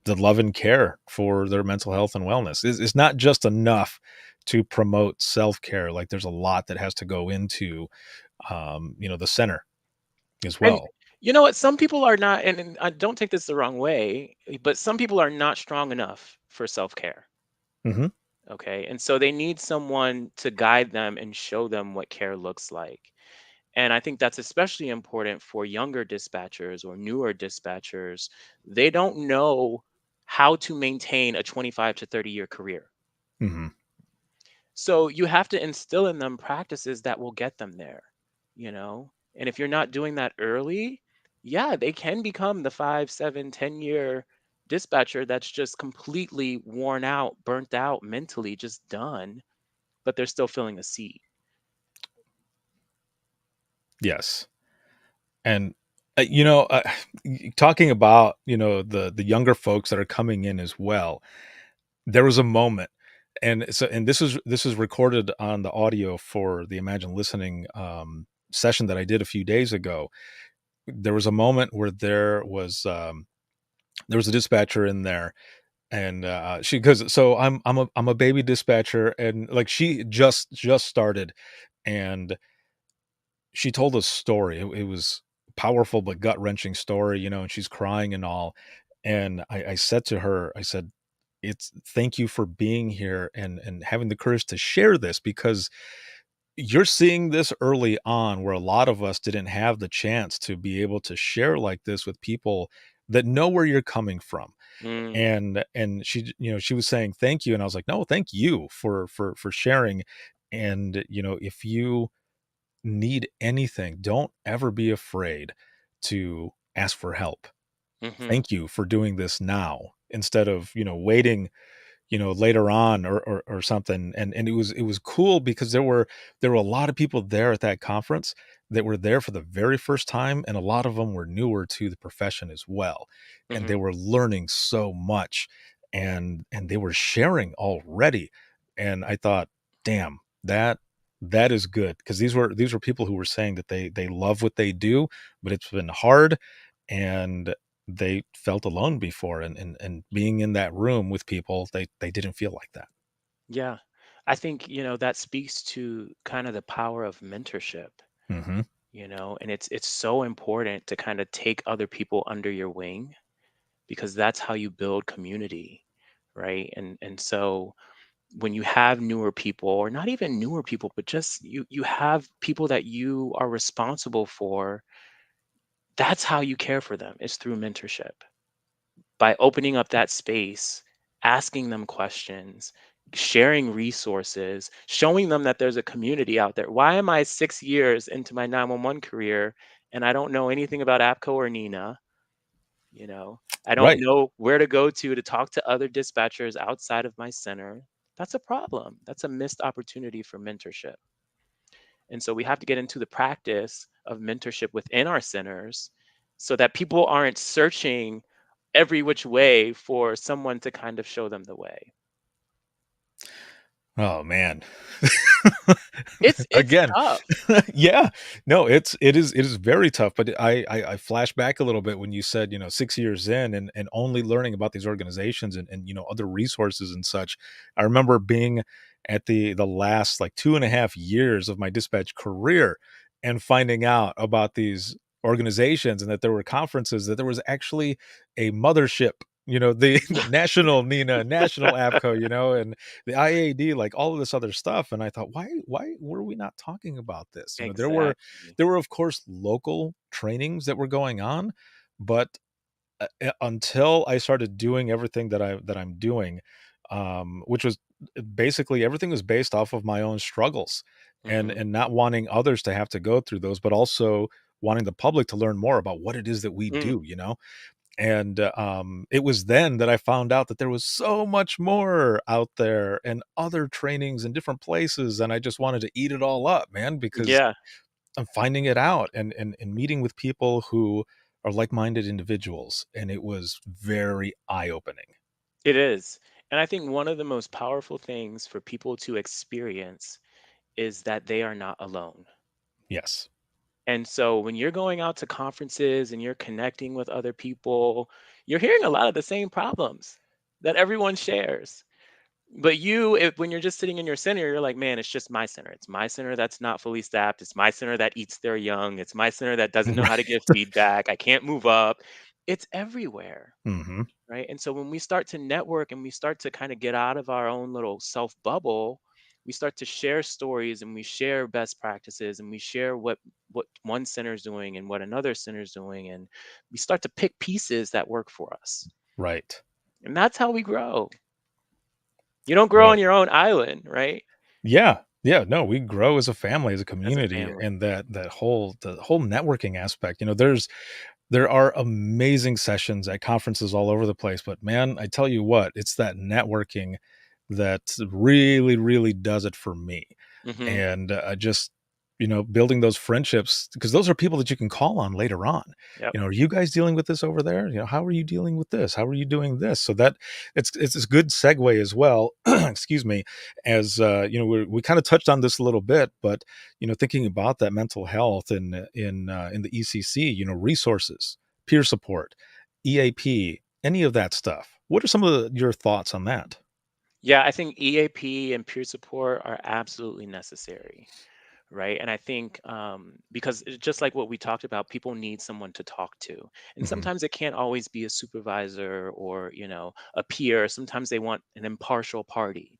the love and care for their mental health and wellness. It's not just enough to promote self care. Like there's a lot that has to go into the center as And well. you know what? Some people are not, and I don't take this the wrong way, but some people are not strong enough for self care. Hmm. Okay. And so they need someone to guide them and show them what care looks like. And I think that's especially important for younger dispatchers or newer dispatchers. They don't know how to maintain a 25 to 30-year career. Hmm. So you have to instill in them practices that will get them there, you know? And if you're not doing that early, yeah, they can become the 5, 7, 10-year dispatcher that's just completely worn out, burnt out, mentally just done, but they're still filling a seat. Yes. And talking about the younger folks that are coming in as well, there was a moment, and this is recorded on the audio for the Imagine Listening session that I did a few days ago. There was a moment where there was a dispatcher in there, and she because so I'm a baby dispatcher, and like she just started, and she told a story. It was powerful but gut wrenching story, and she's crying and all. And I said to her, I said, "It's thank you for being here and having the courage to share this, because you're seeing this early on where a lot of us didn't have the chance to be able to share like this with people that know where you're coming from." Mm, And she was saying thank you, and I was like, no, thank you for sharing. And if you need anything, don't ever be afraid to ask for help. mhm, Thank you for doing this now instead of, waiting, later on, or something. And it was cool because there were a lot of people there at that conference that were there for the very first time, and a lot of them were newer to the profession as well. And they mhm. were learning so much, and they were sharing already. And I thought, damn, that is good, because these were people who were saying that they love what they do, but it's been hard, and they felt alone before, and being in that room with people, they didn't feel like that. Yeah. I think, that speaks to kind of the power of mentorship, Mhm. and it's so important to kind of take other people under your wing because that's how you build community, right? And so when you have newer people, or not even newer people, but just you have people that you are responsible for, that's how you care for them, is through mentorship. By opening up that space, asking them questions, sharing resources, showing them that there's a community out there. Why am I 6 years into my 911 career and I don't know anything about APCO or Nina? You know, I don't Right. know where to go to talk to other dispatchers outside of my center. That's a problem. That's a missed opportunity for mentorship. And so we have to get into the practice of mentorship within our centers so that people aren't searching every which way for someone to kind of show them the way. Oh, man. It's Again, tough. yeah. No, it is very tough, but I flash back a little bit when you said, 6 years in, and only learning about these organizations, and other resources and such. I remember being at the last, like, 2.5 years of my dispatch career, and finding out about these organizations, and that there were conferences, that there was actually a mothership, the national NINA, national APCO, and the IAD, like all of this other stuff. And I thought, why were we not talking about this? There were Exactly. there were of course local trainings that were going on, but until I started doing everything that I'm doing, which was basically everything was based off of my own struggles, and Mhm. and not wanting others to have to go through those, but also wanting the public to learn more about what it is that we Mm. do. And it was then that I found out that there was so much more out there, and other trainings in different places, and I just wanted to eat it all up, man, because Yeah. I'm finding it out, and meeting with people who are like-minded individuals, and it was very eye-opening. It is. And I think one of the most powerful things for people to experience is that they are not alone. Yes. And so when you're going out to conferences and you're connecting with other people, you're hearing a lot of the same problems that everyone shares. But when you're just sitting in your center, you're like, man, it's just my center. It's my center that's not fully staffed. It's my center that eats their young. It's my center that doesn't know how to Right. give feedback. I can't move up. It's everywhere. Mhm. Right. And so when we start to network and we start to kind of get out of our own little self bubble, we start to share stories and we share best practices and we share what one center is doing and what another center is doing. And we start to pick pieces that work for us. Right. And that's how we grow. You don't grow Right. on your own island, right? Yeah. Yeah, no, we grow as a family, as a As a community, family. and the whole networking aspect, there are amazing sessions at conferences all over the place, but man, I tell you what, it's that networking that really, really does it for me. Hmm. And just building those friendships, because those are people that you can call on later on. Yep. Are you guys dealing with this over there? How are you dealing with this? How are you doing this? So that it's a good segue as well. Excuse me. As we kind of touched on this a little bit, but thinking about that mental health in the ECC, resources, peer support, EAP, any of that stuff. What are some of your thoughts on that? Yeah, I think EAP and peer support are absolutely necessary. Right. And I think because it's just like what we talked about, people need someone to talk to. And Hmm. sometimes it can't always be a supervisor or, a peer. Sometimes they want an impartial party.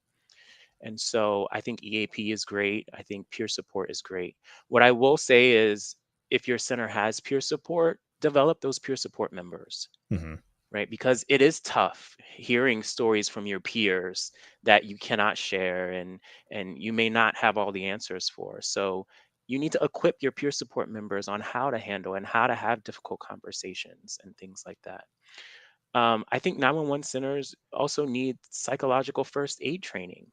And so I think EAP is great. I think peer support is great. What I will say is if your center has peer support, develop those peer support members, Hmm. right? Because it is tough hearing stories from your peers that you cannot share and you may not have all the answers for. So you need to equip your peer support members on how to handle and how to have difficult conversations and things like that. I think 911 centers also need psychological first aid training.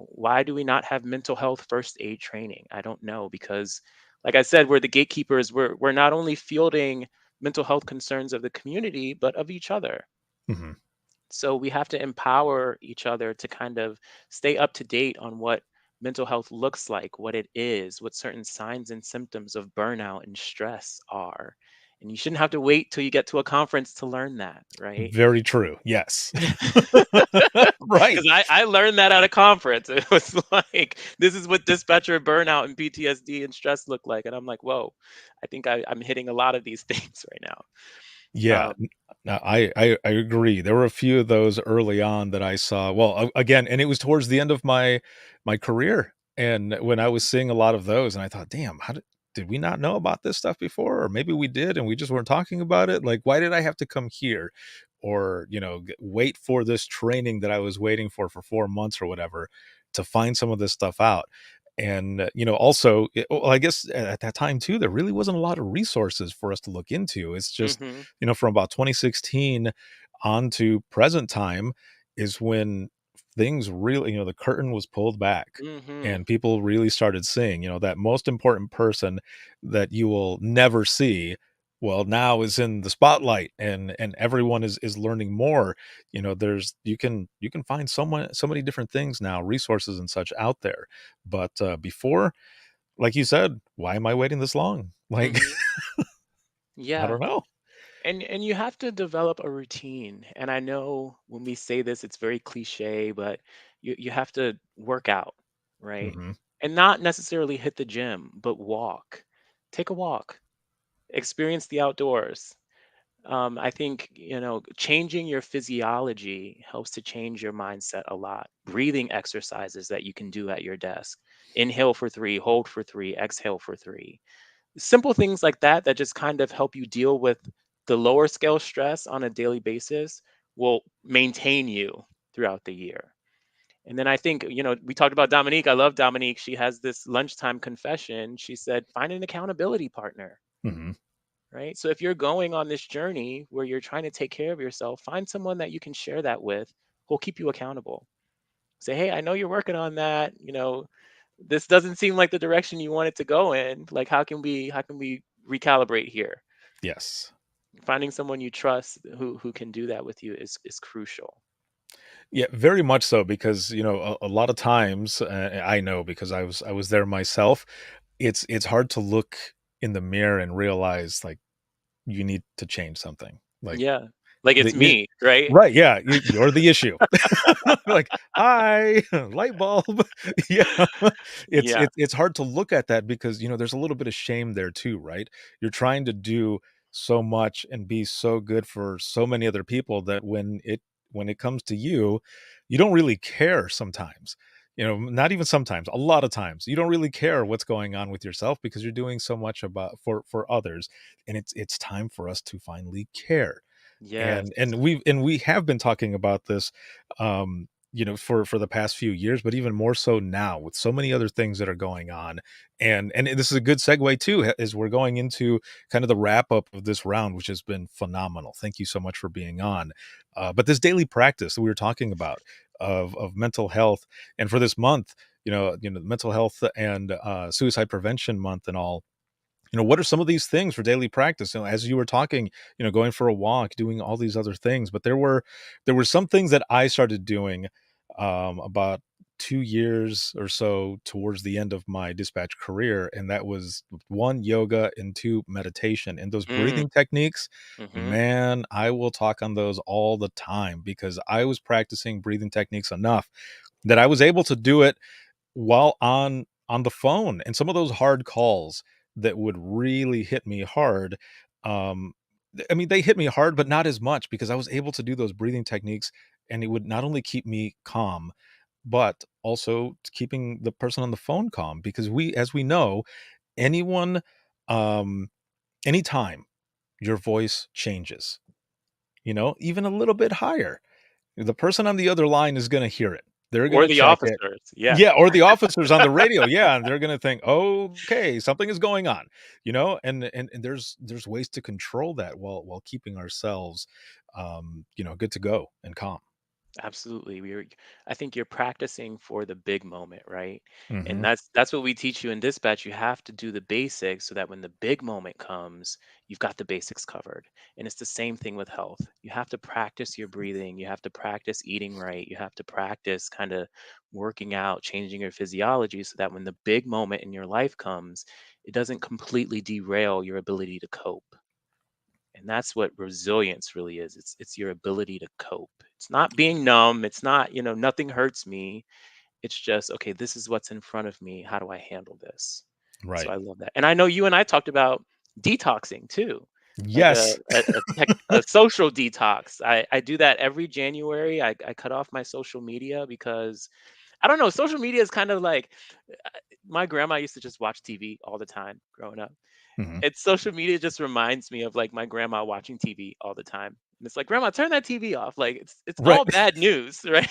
Why do we not have mental health first aid training? I don't know because, like I said, we're the gatekeepers. We're not only fielding mental health concerns of the community, but of each other. Hmm. So we have to empower each other to kind of stay up to date on what mental health looks like, what it is, what certain signs and symptoms of burnout and stress are. And you shouldn't have to wait till you get to a conference to learn that, right? Very true. Yes. Right. Because I learned that at a conference. It was like, this is what dispatcher burnout and PTSD and stress look like. And I'm like, whoa, I think I'm hitting a lot of these things right now. Yeah, Um, no, I agree. There were a few of those early on that I saw. Well, again, and it was towards the end of my career, and when I was seeing a lot of those, and I thought, "Damn, how did we not know about this stuff before? Or maybe we did, and we just weren't talking about it. Like, why did I have to come here, or wait for this training that I was waiting for 4 months or whatever to find some of this stuff out?" And also, well, I guess at that time too, there really wasn't a lot of resources for us to look into. It's just mhm, from about 2016 on to present time is when things really, the curtain was pulled back mhm. and people really started seeing, that most important person that you will never see, well, now is in the spotlight, and everyone is learning more. There's you can find so many different things now, resources and such out there. But before, like you said, why am I waiting this long? Like, Mhm. I Yeah. don't know. And you have to develop a routine. And I know when we say this, it's very cliche, but you have to work out, right? Hmm. And not necessarily hit the gym, but walk. Take a walk. Experience the outdoors. I think, changing your physiology helps to change your mindset a lot. Breathing exercises that you can do at your desk. Inhale for 3, hold for 3, exhale for 3. Simple things like that that just kind of help you deal with the lower scale stress on a daily basis will maintain you throughout the year. And then I think, we talked about Dominique. I love Dominique. She has this lunchtime confession. She said, find an accountability partner, Hmm. right? So if you're going on this journey where you're trying to take care of yourself, find someone that you can share that with who'll keep you accountable. Say, hey, I know you're working on that. This doesn't seem like the direction you want it to go in. Like, how can we recalibrate here? Yes. Finding someone you trust who can do that with you is crucial. Yeah, very much so because, a lot of times, I know because I was there myself, it's hard to look in the mirror and realize, like, you need to change something. Like, Yeah. Like the it's is me, right? right, yeah, you're the issue. Like, "Hi, light bulb." Yeah. Yeah. It's hard to look at that because, there's a little bit of shame there too, right? You're trying to do so much and be so good for so many other people that when it comes to you, you don't really care sometimes. Not even sometimes, a lot of times. You don't really care what's going on with yourself because you're doing so much about for others, and it's time for us to finally care. Yes. And we have been talking about this, for the past few years, but even more so now with so many other things that are going on. And this is a good segue too, as we're going into kind of the wrap up of this round, which has been phenomenal. Thank you so much for being on. But this daily practice that we were talking about of mental health, and for this month, mental health and suicide prevention month and all, what are some of these things for daily practice? As you were talking, going for a walk, doing all these other things, but there were some things that I started doing about 2 years or so towards the end of my dispatch career, and that was one, yoga, and two, meditation. And those Mm, breathing techniques, mhm. man, I will talk on those all the time because I was practicing breathing techniques enough that I was able to do it while on the phone, and some of those hard calls that would really hit me hard, I mean, they hit me hard, but not as much because I was able to do those breathing techniques, and it would not only keep me calm, but also keeping the person on the phone calm because as we know, anyone, um, anytime your voice changes, even a little bit higher, the person on the other line is gonna hear it. They're Or gonna the check it. officers. Yeah. Yeah, or the officers on the radio, yeah, and they're gonna think, "Okay, something is going on," and there's ways to control that while keeping ourselves, good to go and calm. Absolutely. I think you're practicing for the big moment, right? And Mhm. that's what we teach you in dispatch. You have to do the basics so that when the big moment comes, you've got the basics covered. And it's the same thing with health. You have to practice your breathing, you have to practice eating right, you have to practice kind of working out, changing your physiology so that when the big moment in your life comes, it doesn't completely derail your ability to cope. And that's what resilience really is. It's your ability to cope. It's not being numb. It's not, nothing hurts me. It's just, okay, this is what's in front of me. How do I handle this? So Right. I love that. And I know you and I talked about detoxing too, like Yes. a social detox. I do that every January. I cut off my social media because I don't know. Social media is kind of like my grandma used to just watch TV all the time growing up. Mhm. It's social media just reminds me of like my grandma watching TV all the time. And it's like, grandma, turn that TV off. Like it's Right. all bad news, right?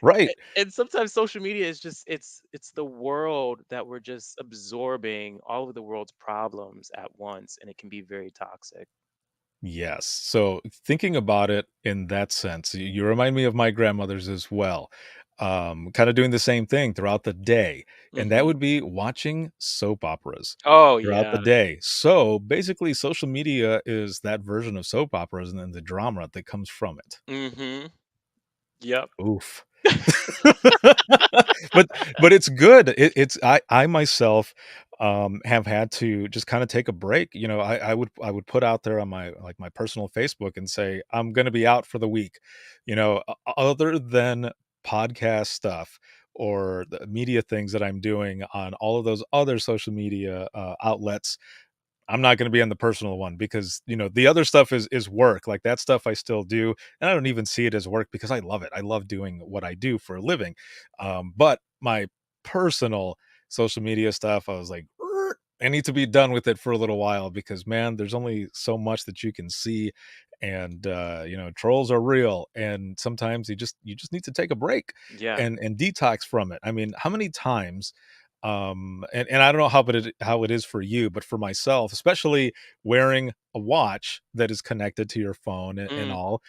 Right. And sometimes social media is just it's the world that we're just absorbing all of the world's problems at once, and it can be very toxic. Yes. So thinking about it in that sense, you remind me of my grandmother's as well. Kind of doing the same thing throughout the day, and that Hmm. would be watching soap operas Oh throughout the yeah. day. So basically, social media is that version of soap operas and then the drama that comes from it. Hmm. Yep. Oof. But it's good. I myself, have had to just kinda take a break. I would put out there on my personal Facebook and say, "I'm gonna be out for the week." Other than podcast stuff or the media things that I'm doing on all of those other social media, outlets, I'm not gonna be on the personal one because, the other stuff is work, like, that stuff I still do, and I don't even see it as work because I love it. I love doing what I do for a living, but my personal social media stuff, I was like, "Er, I need to be done with it for a little while because, man, there's only so much that you can see, and, trolls are real, and sometimes you just need to take a break Yeah. and detox from it." I mean, how many times, and I don't know how it is for you, but for myself, especially wearing a watch that is connected to your phone and Mm. all,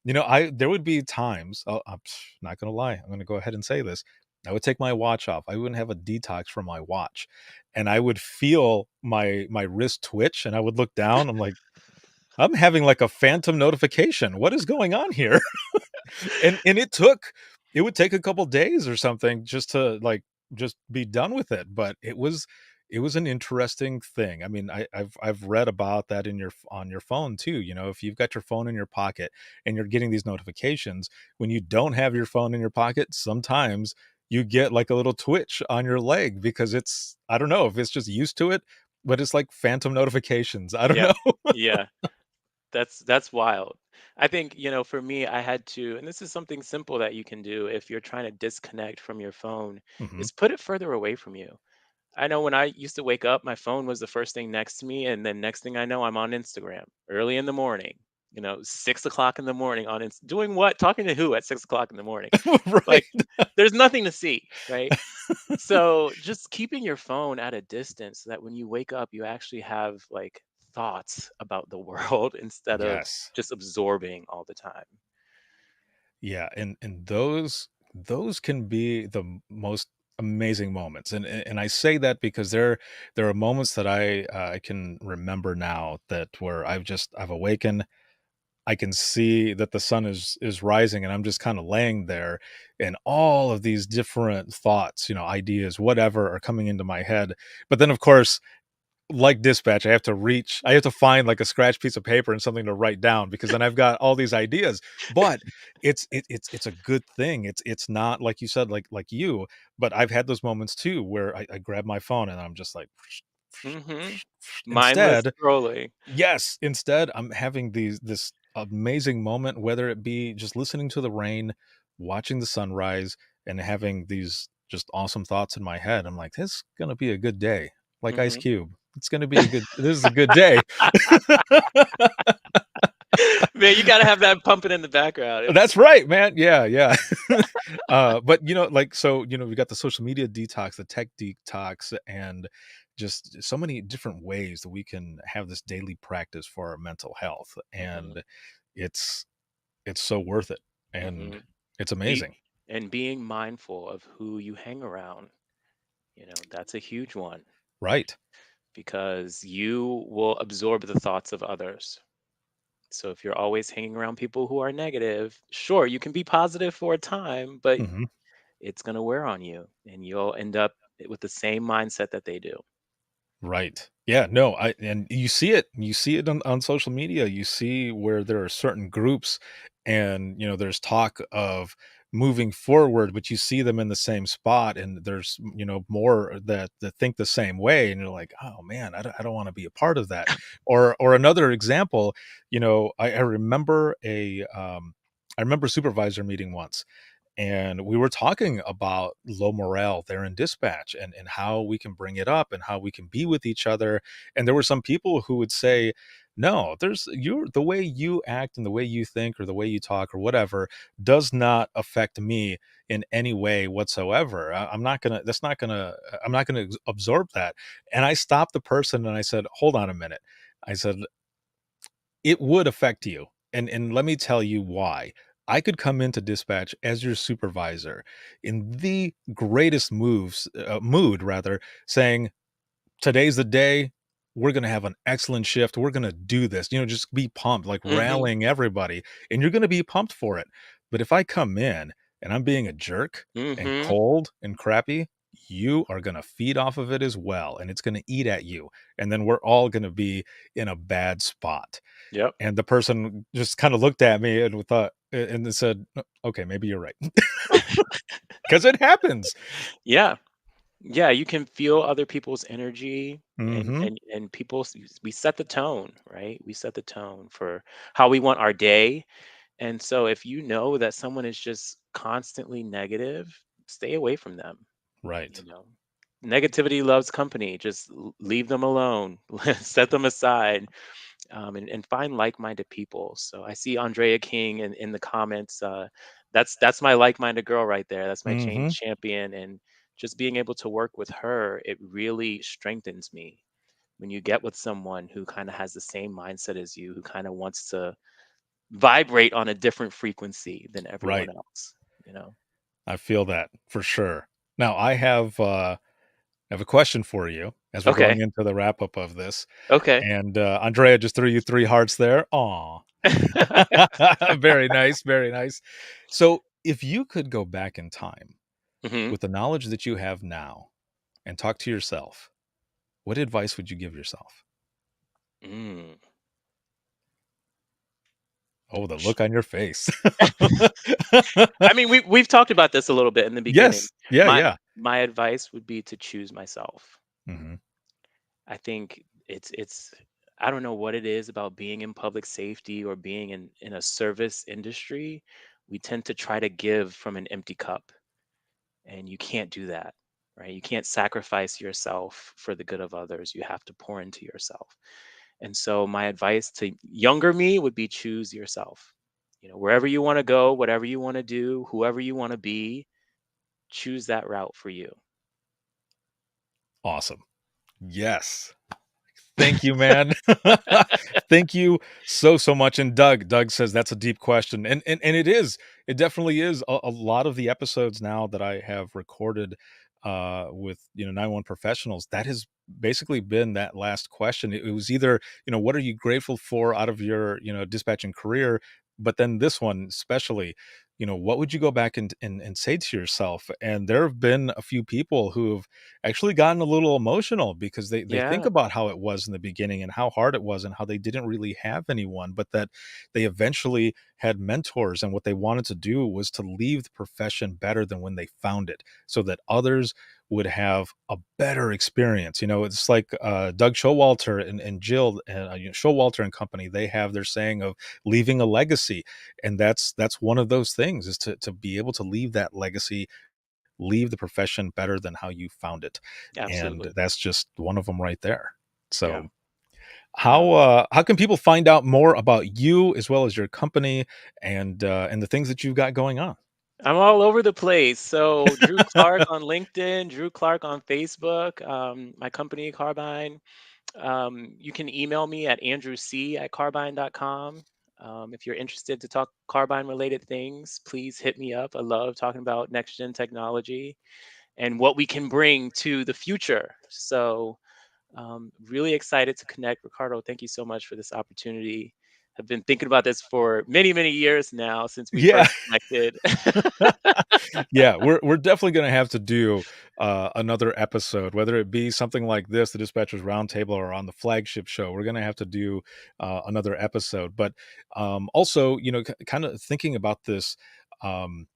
I there would be times, I'm not gonna lie, I'm gonna go ahead and say this. I would take my watch off. I wouldn't have a detox from my watch, and I would feel my wrist twitch, and I would look down. I'm like, I'm having like a phantom notification. What is going on here? And it would take a couple days or something just to, like, just be done with it, but it was an interesting thing. I mean, I've read about that in on your phone too, if you've got your phone in your pocket and you're getting these notifications, when you don't have your phone in your pocket, sometimes you get like a little twitch on your leg because it's I don't know if it's just used to it, but it's like phantom notifications. I don't Yeah. know. Yeah. That's wild. I think, for me, I had to, and this is something simple that you can do if you're trying to disconnect from your phone, Mhm. is put it further away from you. I know when I used to wake up, my phone was the first thing next to me, and then next thing I know, I'm on Instagram early in the morning. 6 o'clock in the morning doing what? Talking to who at 6 o'clock in the morning? Right. Like, there's nothing to see, right? So just keeping your phone at a distance so that when you wake up, you actually have like thoughts about the world instead of Yes. just absorbing all the time. Yeah, and those can be the most amazing moments, and I say that because there are moments that I can remember now that where I've awakened. I can see that the sun is rising, and I'm just kind of laying there, and all of these different thoughts, ideas, whatever, are coming into my head. But then, of course, like dispatch, I have to find like a scratch piece of paper and something to write down because then I've got all these ideas. But it's a good thing. It's not like you said, like you, but I've had those moments too where I grab my phone and I'm just like Hmm. Mindless instead, scrolling. yes, instead I'm having this amazing moment, whether it be just listening to the rain, watching the sunrise, and having these just awesome thoughts in my head. I'm like, this is gonna be a good day. Like Ice Hmm. Cube. It's gonna be a good this is a good day. Man, you got to have that pumping in the background. That's right, man. Yeah, yeah. But like so, we got the social media detox, the tech detox, and just so many different ways that we can have this daily practice for our mental health. Hmm. And it's it's so worth it. And Hmm. it's Be amazing. and being mindful of who you hang around. That's a huge one Right. because you will absorb the thoughts of others. So if you're always hanging around people who are negative, sure, you can be positive for a time, but Mhm. it's going to wear on you and you'll end up with the same mindset that they do. Right. Yeah, no, I and you see it on social media. You see where there are certain groups and there's talk of moving forward, but you see them in the same spot and there's more that think the same way and you're like, "Oh man, I don't want to be a part of that." Or another example, I remember I remember a supervisor meeting once and we were talking about low morale there in dispatch and how we can bring it up and how we can be with each other. And there were some people who would say, no, the way you act and the way you think or the way you talk or whatever does not affect me in any way whatsoever. I'm not gonna that's not gonna I'm not gonna absorb that. And I stopped the person and I said, hold on a minute. I said, it would affect you, and let me tell you why. I could come into dispatch as your supervisor in the greatest mood rather, saying, "Today's the day. We're gonna have an excellent shift. We're gonna do this." Just be pumped, like Hmm. rallying everybody, and you're gonna be pumped for it. But if I come in and I'm being a jerk and Hmm. cold and crappy, you are gonna feed off of it as well, and it's gonna eat at you, and then we're all gonna be in a bad spot. Yep. And the person just kinda looked at me and thought and then said, Okay, maybe you're right." Because it happens. Yeah. Yeah. You can feel other people's energy and, Mhm. and, and people, we set the tone, right? We set the tone for how we want our day. And so if you know that someone is just constantly negative, stay away from them. Right. You know, negativity loves company. Just leave them alone, set them aside, and find like-minded people. So I see Andrea King in the comments. That's my like-minded girl right there. That's my change Mhm. champion, and just being able to work with her, it really strengthens me. When you get with someone who kind of has the same mindset as you, who kind of wants to vibrate on a different frequency than everyone Right. else, you know. I feel that for sure. Now I have a question for you as we're going Okay. into the wrap up of this. Okay. And Andrea just threw you 3 hearts there. Aw. Very nice, very nice. So, if you could go back in time hmm with the knowledge that you have now and talk to yourself, what advice would you give yourself? Mm. Oh, the look on your face. I mean, we've talked about this a little bit in the beginning. Yes. Yeah, My yeah. my advice would be to choose myself. Mhm. I think it's I don't know what it is about being in public safety or being in a service industry. We tend to try to give from an empty cup, and you can't do that, right? You can't sacrifice yourself for the good of others. You have to pour into yourself. And so my advice to younger me would be choose yourself. You know, wherever you want to go, whatever you want to do, whoever you want to be, choose that route for you. Awesome. Yes. Thank you, man. Thank you so, so much. And Doug says that's a deep question. And it is. It definitely is. A lot of the episodes now that I have recorded with 911 professionals, that has basically been that last question. It was either, what are you grateful for out of your, dispatching career? But then this one, especially, what would you go back and say to yourself? And there have been a few people who have actually gotten a little emotional because they think Yeah, about how it was in the beginning and how hard it was and how they didn't really have anyone, but that they eventually had mentors, and what they wanted to do was to leave the profession better than when they found it, so that others would have a better experience. It's like Doug Showalter and Jill Showalter and company. They have their saying of leaving a legacy, and that's one of those things, is to be able to leave that legacy, leave the profession better than how you found it. And absolutely. that's just one of them right there. Yeah. So No. how can people find out more about you as well as your company and the things that you've got going on? I'm all over the place. So Drew Clark on LinkedIn, Drew Clark on Facebook, my company Carbine. You can email me at andrewc@carbine.com. If you're interested to talk carbine related things, please hit me up. I love talking about next gen technology and what we can bring to the future. So, really excited to connect. Ricardo, thank you so much for this opportunity. I've been thinking about this for many, many years now since we Yeah. first connected. Yeah, we're definitely gonna have to do another episode, whether it be something like this, the Dispatchers Roundtable, or on the flagship show. We're gonna have to do another episode. But also, kind of thinking about um,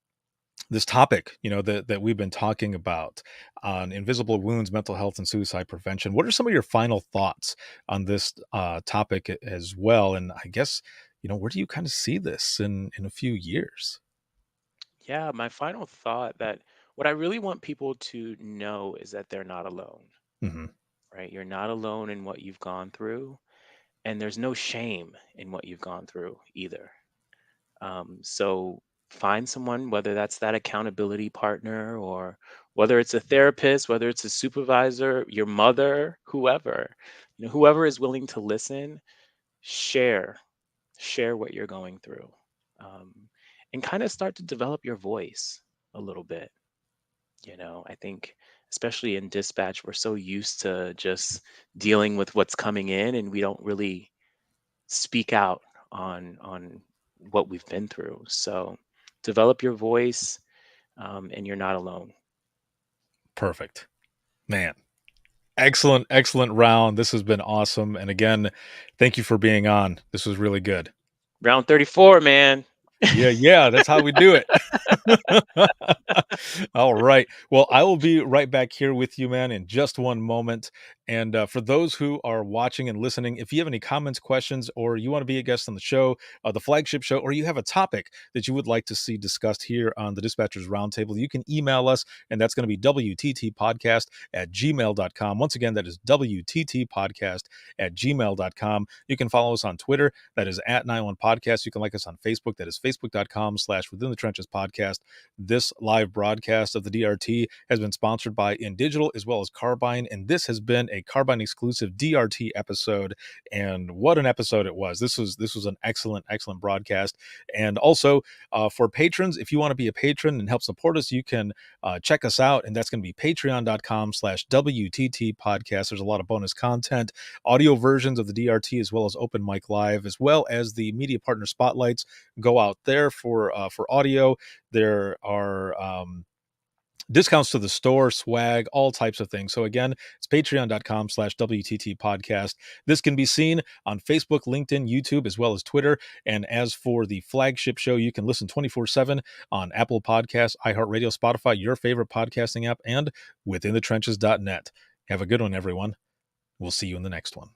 this topic, that we've been talking about on invisible wounds, mental health, and suicide prevention. What are some of your final thoughts on this topic as well? And I guess, where do you kind of see this in a few years? Yeah, my final thought that what I really want people to know is that they're not alone, Hmm. right? You're not alone in what you've gone through, and there's no shame in what you've gone through either. So find someone, whether that's that accountability partner or whether it's a therapist, whether it's a supervisor, your mother, whoever, whoever is willing to listen, share, share what you're going through, um, and kind of start to develop your voice a little bit. I think especially in dispatch, we're so used to just dealing with what's coming in, and we don't really speak out on what we've been through. So develop your voice, and you're not alone. Perfect. Man, excellent, excellent round. This has been awesome. And again, thank you for being on. This was really good. Round 34, man. Yeah, yeah, that's how we do it. All right. Well, I will be right back here with you, man, in just one moment. And for those who are watching and listening, if you have any comments, questions, or you want to be a guest on the show, the flagship show, or you have a topic that you would like to see discussed here on the Dispatchers Roundtable, you can email us, and that's going to be wttpodcast@gmail.com. Once again, that is wttpodcast@gmail.com. You can follow us on Twitter. That is @91 Podcast. You can like us on Facebook. That is facebook.com/Within the Trenches Podcast. This live broadcast podcast of the DRT has been sponsored by InDigital as well as Carbine, and this has been a Carbine exclusive DRT episode. And what an episode it was! This was an excellent broadcast. And also for patrons, if you want to be a patron and help support us, you can check us out, and that's going to be patreon.com/WTT podcast. There's a lot of bonus content, audio versions of the DRT, as well as open mic live, as well as the media partner spotlights go out there for audio. There are discounts to the store, swag, all types of things. So again, it's patreon.com/WTT podcast. This can be seen on Facebook, LinkedIn, YouTube, as well as Twitter. And as for the flagship show, you can listen 24/7 on Apple Podcasts, iHeartRadio, Spotify, your favorite podcasting app, and withinthetrenches.net. Have a good one, everyone. We'll see you in the next one.